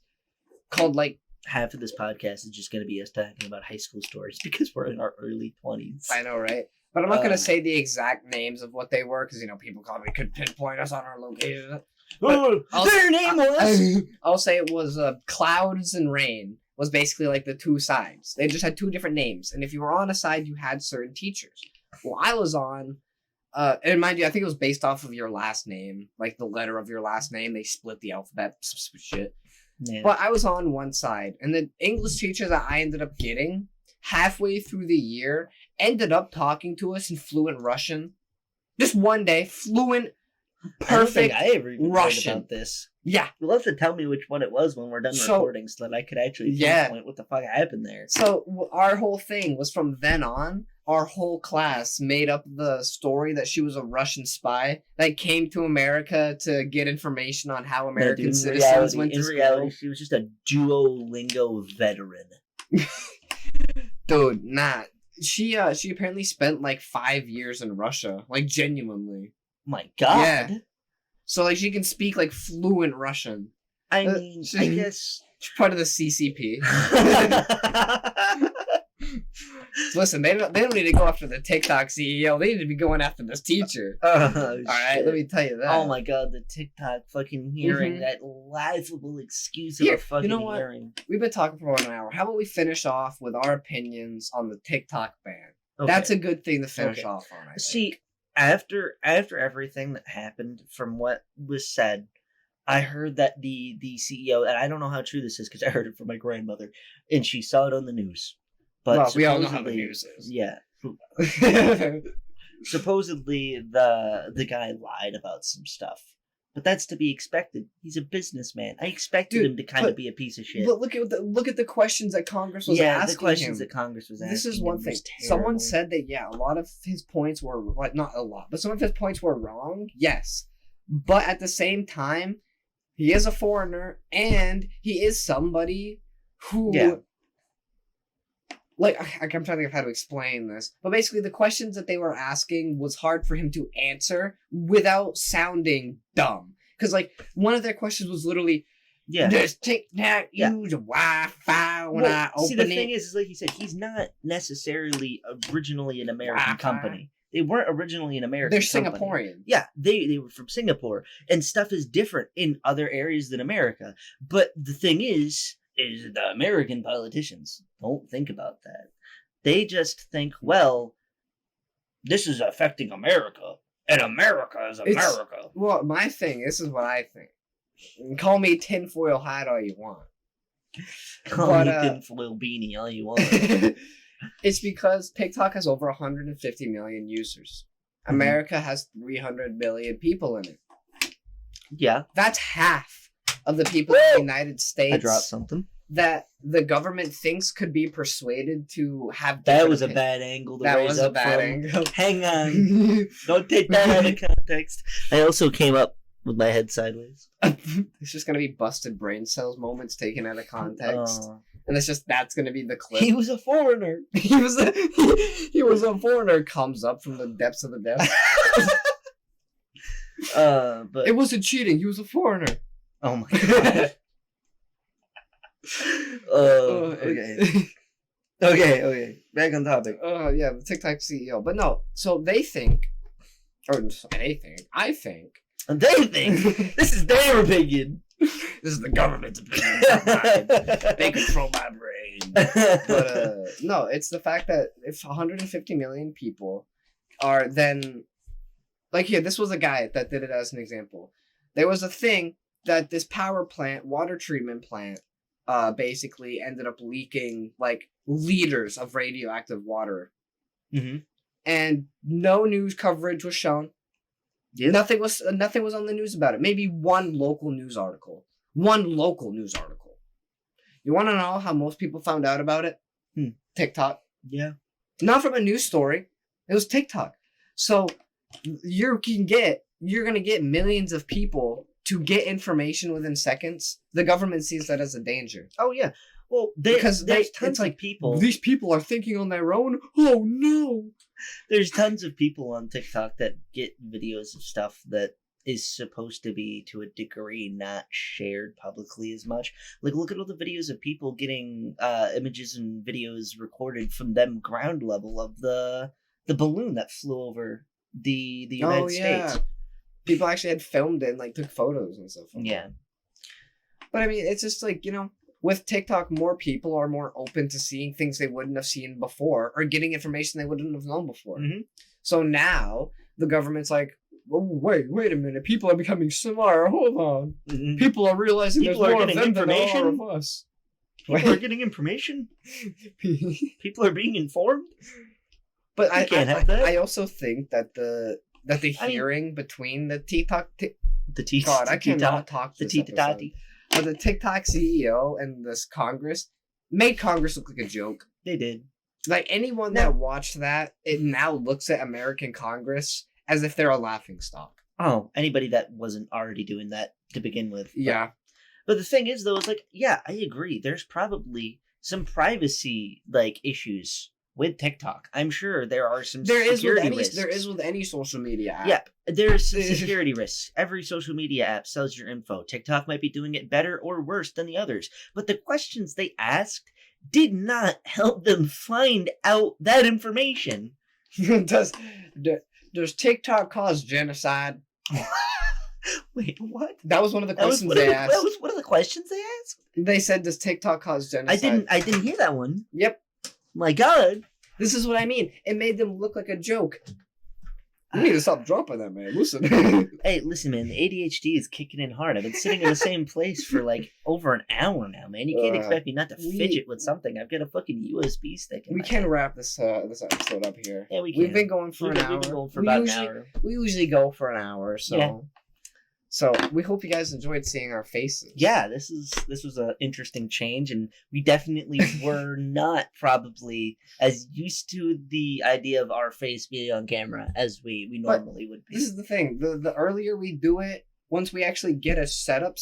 Speaker 2: called
Speaker 1: half of this podcast is just going to be us talking about high school stories because we're in our early 20s.
Speaker 2: I know, right? But I'm not going to say the exact names of what they were because, people probably could pinpoint us on our location.
Speaker 1: Their name was...
Speaker 2: I'll say it was Clouds and Rain. Was basically the two sides. They just had two different names. And if you were on a side, you had certain teachers. Well, I was on, and mind you, I think it was based off of your last name, the letter of your last name. They split the alphabet, some shit. Yeah. But I was on one side. And the English teacher that I ended up getting, halfway through the year, ended up talking to us in fluent Russian. Just one day, fluent, perfect
Speaker 1: I ever even
Speaker 2: Russian.
Speaker 1: Heard about this.
Speaker 2: Yeah.
Speaker 1: You'll have to tell me which one it was when we're done recording so that I could actually pinpoint what the fuck happened there.
Speaker 2: So our whole thing was from then on, our whole class made up the story that she was a Russian spy that came to America to get information on how American citizens went to school. In reality,
Speaker 1: she was just a Duolingo veteran.
Speaker 2: Dude, nah. She apparently spent like 5 years in Russia, like genuinely.
Speaker 1: My God.
Speaker 2: Yeah. So like she can speak like fluent Russian.
Speaker 1: I mean, I guess
Speaker 2: she's part of the CCP. Listen, they don't need to go after the TikTok CEO. They need to be going after this teacher. All right, let me tell you that.
Speaker 1: Oh my God, the TikTok fucking hearing, that laughable excuse of a fucking hearing.
Speaker 2: We've been talking for 1 hour. How about we finish off with our opinions on the TikTok ban?
Speaker 1: Okay.
Speaker 2: That's a good thing to finish off on. I
Speaker 1: think. After everything that happened, from what was said, I heard that the CEO, and I don't know how true this is because I heard it from my grandmother, and she saw it on the news. But
Speaker 2: we all know how the news is.
Speaker 1: Yeah. Supposedly, the guy lied about some stuff. But that's to be expected. He's a businessman. I expected him to kind of be a piece of shit.
Speaker 2: But look at the questions that Congress was asking.
Speaker 1: The questions that Congress was asking.
Speaker 2: This is one thing. Someone said that a lot of his points were like not a lot, but some of his points were wrong. Yes, but at the same time, he is a foreigner and he is somebody who. Yeah. Like, I'm trying to think of how to explain this. But basically, the questions that they were asking was hard for him to answer without sounding dumb. Because, like, one of their questions was literally, does TikTok use Wi-Fi when I open it?
Speaker 1: See, the thing is, like you said, he's not necessarily originally an American company. They weren't originally an American company.
Speaker 2: They're Singaporean.
Speaker 1: Yeah, they were from Singapore. And stuff is different in other areas than America. But the thing is the American politicians don't think about that. They just think, well, this is affecting America, and America is America.
Speaker 2: Well, my thing, this is what I think. Call me tinfoil hat all you want.
Speaker 1: Call me tinfoil beanie all you want.
Speaker 2: It's because TikTok has over 150 million users. Mm-hmm. America has 300 million people in it.
Speaker 1: Yeah.
Speaker 2: That's half of the people in the United States.
Speaker 1: I dropped something.
Speaker 2: That the government thinks could be persuaded to have.
Speaker 1: That was a bad angle to raise up from.
Speaker 2: Angle.
Speaker 1: Hang on. Don't take that out of context. I also came up with my head sideways.
Speaker 2: It's just going to be busted brain cells moments taken out of context. And that's going to be the clip.
Speaker 1: He was a foreigner.
Speaker 2: He was a foreigner. Comes up from the depths of the depths.
Speaker 1: But
Speaker 2: it wasn't cheating. He was a foreigner.
Speaker 1: Oh my God. Okay. Back on topic.
Speaker 2: Yeah, the TikTok CEO. But no, so I think.
Speaker 1: They think this is their opinion.
Speaker 2: This is the government's opinion. They control my brain. But no, it's the fact that if 150 million people are then, like here, this was a guy that did it as an example. There was a thing that this power plant, water treatment plant, basically ended up leaking like liters of radioactive water.
Speaker 1: Mm-hmm. And
Speaker 2: no news coverage was shown. Yep. Nothing was on the news about it. Maybe one local news article. You want to know how most people found out about it? TikTok.
Speaker 1: Yeah.
Speaker 2: Not from a news story. It was TikTok. So you're going to get millions of people to get information within seconds. The government sees that as a danger.
Speaker 1: Oh, yeah. Well, there's tons of people.
Speaker 2: These people are thinking on their own. Oh, no.
Speaker 1: There's tons of people on TikTok that get videos of stuff that is supposed to be, to a degree, not shared publicly as much. Like, look at all the videos of people getting images and videos recorded from them ground level of the balloon that flew over the United States.
Speaker 2: People actually had filmed it and like took photos and stuff.
Speaker 1: Yeah.
Speaker 2: But I mean, it's just like, with TikTok, more people are more open to seeing things they wouldn't have seen before or getting information they wouldn't have known before.
Speaker 1: Mm-hmm.
Speaker 2: So now the government's like, oh, wait a minute. People are becoming smarter. Hold on.
Speaker 1: Mm-hmm.
Speaker 2: People are realizing there's more of them than there are of us.
Speaker 1: People are getting information? People are being informed?
Speaker 2: But I also think that the hearing between the TikTok... God, I cannot talk this episode. But the TikTok CEO and this Congress made Congress look like a joke.
Speaker 1: They did.
Speaker 2: Like, anyone that watched that, it now looks at American Congress as if they're a laughingstock.
Speaker 1: Oh, anybody that wasn't already doing that to begin with.
Speaker 2: Yeah.
Speaker 1: But the thing is, though, it's like, yeah, I agree. There's probably some privacy, like, issues with TikTok. I'm sure there are some
Speaker 2: There is
Speaker 1: security risks.
Speaker 2: There is with any social media app.
Speaker 1: Yeah, there's some security risks. Every social media app sells your info. TikTok might be doing it better or worse than the others, but the questions they asked did not help them find out that information.
Speaker 2: Does TikTok cause genocide?
Speaker 1: Wait, what?
Speaker 2: That was one of the questions they asked.
Speaker 1: That was one of the questions they asked?
Speaker 2: They said, does TikTok cause genocide?
Speaker 1: I didn't hear that one.
Speaker 2: Yep.
Speaker 1: My God.
Speaker 2: This is what I mean. It made them look like a joke. You need to stop dropping that, man. Listen.
Speaker 1: Hey, listen, man. The ADHD is kicking in hard. I've been sitting in the same place for like over an hour now, man. You can't expect me not to fidget with something. I've got a fucking USB stick in
Speaker 2: We
Speaker 1: my
Speaker 2: can
Speaker 1: hand.
Speaker 2: wrap this episode up here.
Speaker 1: Yeah, we can.
Speaker 2: We've been going for an hour.
Speaker 1: We've been going for about an hour.
Speaker 2: We usually go for an hour, so...
Speaker 1: Yeah.
Speaker 2: So we hope you guys enjoyed seeing our faces.
Speaker 1: Yeah, this was an interesting change, and we definitely were not probably as used to the idea of our face being on camera as we normally would be.
Speaker 2: This is the thing. The earlier we do it, once we actually get a setup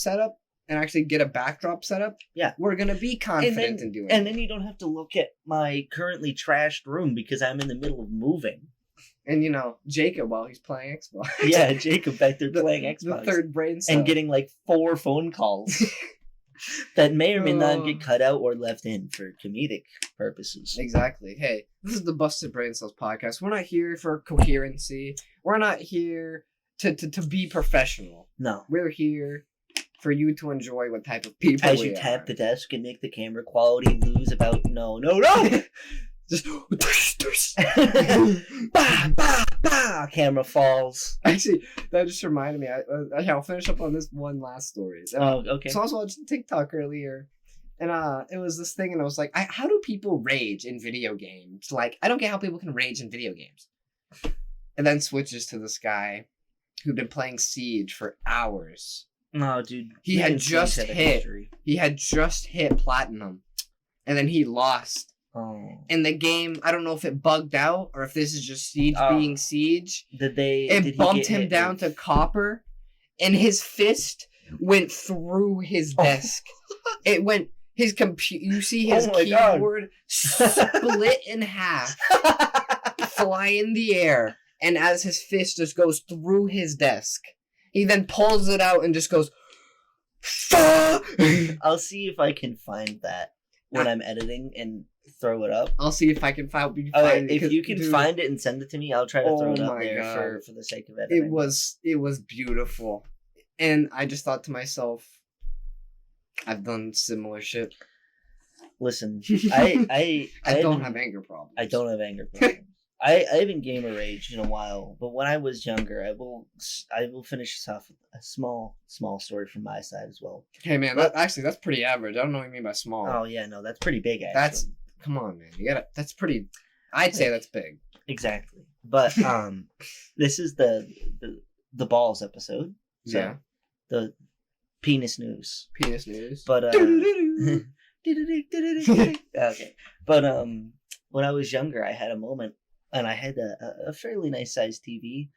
Speaker 2: and actually get a backdrop set up,
Speaker 1: yeah,
Speaker 2: we're gonna be confident in doing it.
Speaker 1: And then you don't have to look at my currently trashed room because I'm in the middle of moving.
Speaker 2: And Jacob while he's playing Xbox.
Speaker 1: Yeah, Jacob back there playing Xbox.
Speaker 2: The third brain cell.
Speaker 1: And getting like 4 phone calls that may or may not get cut out or left in for comedic purposes.
Speaker 2: Exactly. Hey, this is the Busted Braincells podcast. We're not here for coherency. We're not here to be professional.
Speaker 1: No.
Speaker 2: We're here for you to enjoy what type of people
Speaker 1: As
Speaker 2: we
Speaker 1: you
Speaker 2: are.
Speaker 1: tap the desk and make the camera quality lose about no.
Speaker 2: Just
Speaker 1: bah, bah, bah, camera falls.
Speaker 2: Actually, that just reminded me. I'll finish up on this one last story.
Speaker 1: Okay.
Speaker 2: So I was watching TikTok earlier, and it was this thing, and I was like, how do people rage in video games? Like, I don't get how people can rage in video games. And then switches to this guy who'd been playing Siege for hours.
Speaker 1: No, dude.
Speaker 2: He had just hit platinum, and then he lost.
Speaker 1: Oh.
Speaker 2: And the game, I don't know if it bugged out or if this is just Siege being Siege. It bumped him down to copper, and his fist went through his desk. It went his computer. You see his keyboard split in half, fly in the air, and as his fist just goes through his desk, he then pulls it out and just goes. Fuck!
Speaker 1: I'll see if I can find that when I'm editing and throw it up.
Speaker 2: I'll see if I can find it.
Speaker 1: If you can find it and send it to me, I'll try to throw it up there for the sake of editing.
Speaker 2: It was beautiful. And I just thought to myself, I've done similar shit.
Speaker 1: Listen, I
Speaker 2: don't have anger problems.
Speaker 1: I don't have anger problems. I haven't gamer raged in a while, but when I was younger, I will finish this off with a small story from my side as well.
Speaker 2: Hey man, that's pretty average. I don't know what you mean by small.
Speaker 1: Oh yeah, no, that's pretty big actually.
Speaker 2: Come on, man. That's pretty. I'd say that's big.
Speaker 1: Exactly. But this is the balls episode. So
Speaker 2: yeah.
Speaker 1: The penis news.
Speaker 2: Penis news.
Speaker 1: But okay. But when I was younger, I had a moment, and I had a fairly nice sized TV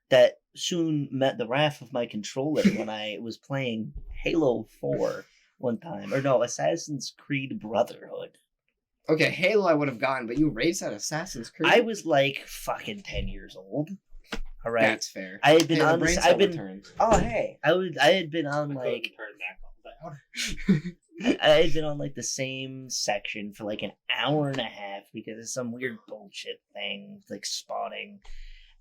Speaker 1: that soon met the wrath of my controller when I was playing Halo 4 one time, or no, Assassin's Creed Brotherhood.
Speaker 2: Okay, Halo I would have gone, but you raised that Assassin's Creed?
Speaker 1: I was like fucking 10 years old. All right.
Speaker 2: That's fair.
Speaker 1: I had been on
Speaker 2: this.
Speaker 1: I had been on like I had been on like the same section for like an hour and a half because of some weird bullshit thing like spawning.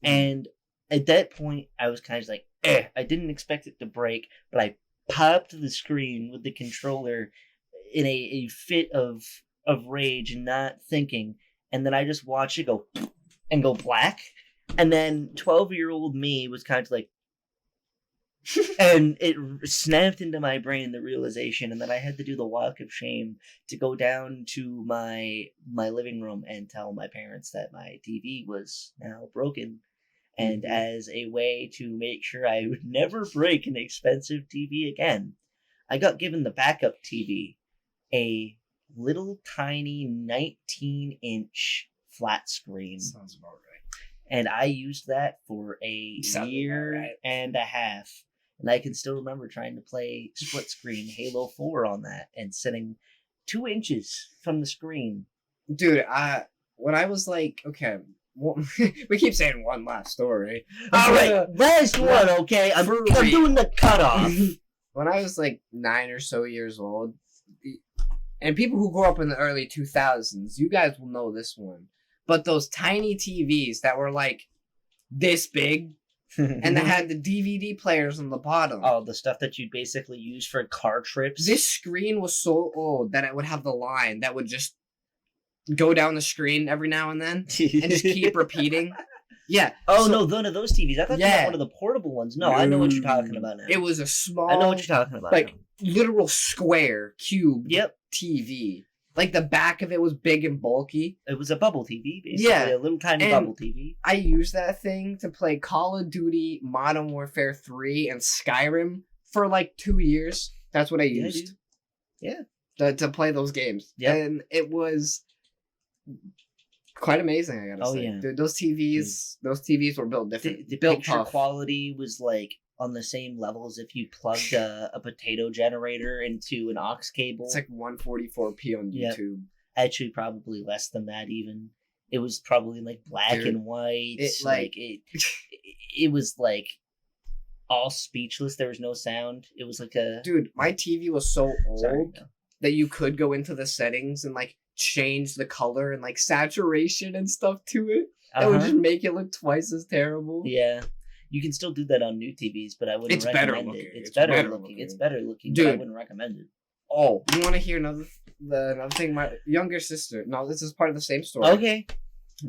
Speaker 1: And at that point I was kind of like, I didn't expect it to break, but I popped the screen with the controller in a fit of rage and not thinking, and then I just watched it go and go black, and then 12-year-old me was kind of like and it snapped into my brain the realization, and then I had to do the walk of shame to go down to my living room and tell my parents that my TV was now broken. And as a way to make sure I would never break an expensive TV again, I got given the backup TV, a little tiny 19-inch flat screen.
Speaker 2: Sounds about right.
Speaker 1: And I used that for a year and a half. And I can still remember trying to play split screen Halo 4 on that and sitting 2 inches from the screen.
Speaker 2: Dude, when I was like, okay, we keep saying one last story.
Speaker 1: All right, last one, okay? I'm doing the cutoff.
Speaker 2: When I was like 9 or so years old, and people who grew up in the early 2000s, you guys will know this one. But those tiny TVs that were like this big, and that had the DVD players on the bottom.
Speaker 1: Oh, the stuff that you basically use for car trips.
Speaker 2: This screen was so old that it would have the line that would just go down the screen every now and then and just keep repeating. Yeah.
Speaker 1: Oh, so, no, none of those TVs. I thought you meant one of the portable ones. No, I know what you're talking about now.
Speaker 2: It was a small...
Speaker 1: I know what you're talking about
Speaker 2: like,
Speaker 1: now.
Speaker 2: Literal square, cube TV. Like, the back of it was big and bulky.
Speaker 1: It was a bubble TV, basically. A little tiny bubble TV.
Speaker 2: I used that thing to play Call of Duty, Modern Warfare 3, and Skyrim for, like, 2 years. That's what I used.
Speaker 1: Yeah.
Speaker 2: To play those games. Yeah. And it was... quite amazing, I gotta say.
Speaker 1: Yeah.
Speaker 2: Dude, those TVs were built different.
Speaker 1: The picture quality was like on the same level as if you plugged a potato generator into an aux cable.
Speaker 2: It's like 144p on YouTube.
Speaker 1: Actually, probably less than that even. It was probably like black and white. It was like all speechless. There was no sound. It was like a...
Speaker 2: Dude, my TV was so old that you could go into the settings and like change the color and like saturation and stuff to it. That would just make it look twice as terrible.
Speaker 1: Yeah. You can still do that on new TVs, but I wouldn't recommend it. It's better looking. It's better looking,
Speaker 2: dude,
Speaker 1: but I wouldn't recommend it.
Speaker 2: Oh, you want to hear another thing? My younger sister. No, this is part of the same story.
Speaker 1: Okay.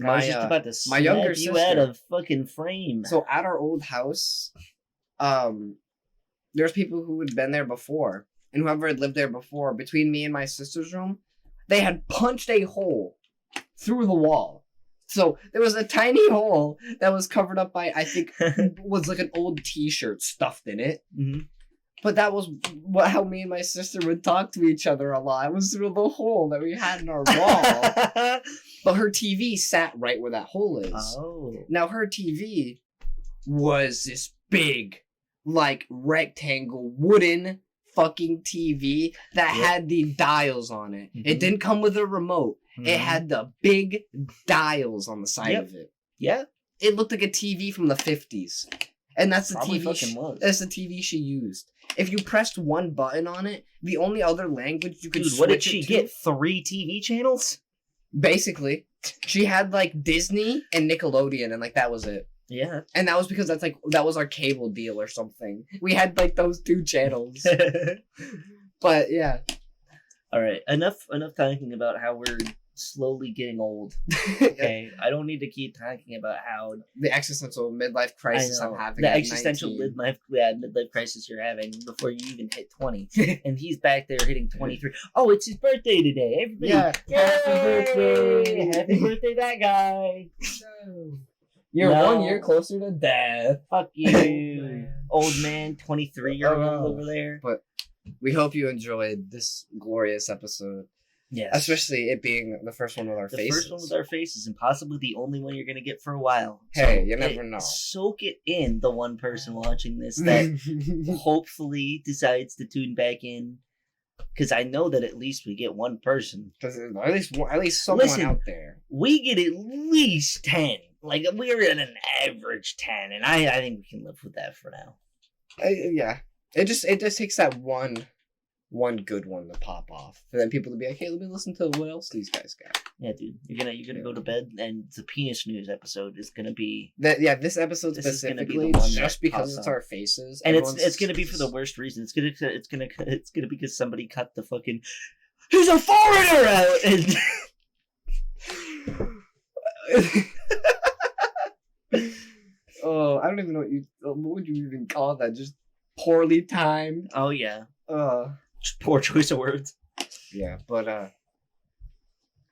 Speaker 1: I was just about to
Speaker 2: my younger
Speaker 1: you
Speaker 2: sister
Speaker 1: out of fucking frame.
Speaker 2: So at our old house, there's people who had been there before, and whoever had lived there before, between me and my sister's room, they had punched a hole through the wall. So there was a tiny hole that was covered up by, I think, was like an old t-shirt stuffed in it. Mm-hmm. But that was how me and my sister would talk to each other a lot. It was through the hole that we had in our wall. But her TV sat right where that hole is.
Speaker 1: Oh.
Speaker 2: Now her TV was this big, like, rectangle wooden fucking TV that had the dials on it. Mm-hmm. It didn't come with a remote. Mm-hmm. It had the big dials on the side of it.
Speaker 1: Yeah.
Speaker 2: It looked like a TV from the 50s. And that's the
Speaker 1: Probably
Speaker 2: TV that's the TV she used. If you pressed one button on it, the only other language you could switch
Speaker 1: what did she get? 3 TV channels?
Speaker 2: Basically. She had like Disney and Nickelodeon, and like that was it.
Speaker 1: Yeah.
Speaker 2: And that was because that was our cable deal or something. We had like those 2 channels. But yeah.
Speaker 1: Alright, enough talking about how we're slowly getting old. Okay, I don't need to keep talking about how
Speaker 2: the existential midlife crisis I'm having.
Speaker 1: The existential midlife crisis you're having before you even hit 20, and he's back there hitting 23. Oh, it's his birthday today! Everybody, happy birthday! Happy birthday, that guy!
Speaker 2: You're 1 year closer to death.
Speaker 1: Fuck you, old man, 23-year-old over there.
Speaker 2: But we hope you enjoyed this glorious episode.
Speaker 1: Yes.
Speaker 2: Especially it being the first one with our faces.
Speaker 1: The first one with our faces, and possibly the only one you're going to get for a while.
Speaker 2: Hey, you never know.
Speaker 1: Soak it in, the one person watching this that hopefully decides to tune back in. Because I know that at least we get one person.
Speaker 2: At least someone out there.
Speaker 1: We get at least 10. Like, we're at an average 10, and I think we can live with that for now.
Speaker 2: Yeah. It just takes that one good one to pop off for then people to be like, hey, let me listen to what else these guys got.
Speaker 1: Yeah, dude, you're gonna go to bed, and the penis news episode is gonna be
Speaker 2: this episode specifically just because it's our faces,
Speaker 1: and it's gonna be for the worst reason. It's gonna be because somebody cut the fucking "he's a foreigner" out, and
Speaker 2: oh, I don't even know what would you even call that? Just poorly timed.
Speaker 1: Oh yeah. Poor choice of words.
Speaker 2: Yeah, but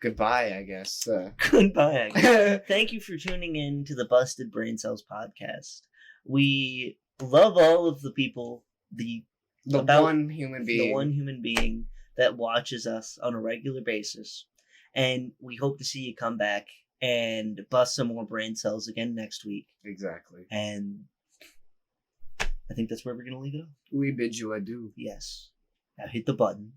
Speaker 2: goodbye, I guess.
Speaker 1: Goodbye, I guess. Thank you for tuning in to the Busted Braincells podcast. We love all of the people, the one human being that watches us on a regular basis, and we hope to see you come back and bust some more brain cells again next week.
Speaker 2: Exactly.
Speaker 1: And I think that's where we're gonna leave it on.
Speaker 2: We bid you adieu.
Speaker 1: Yes. Now hit the button.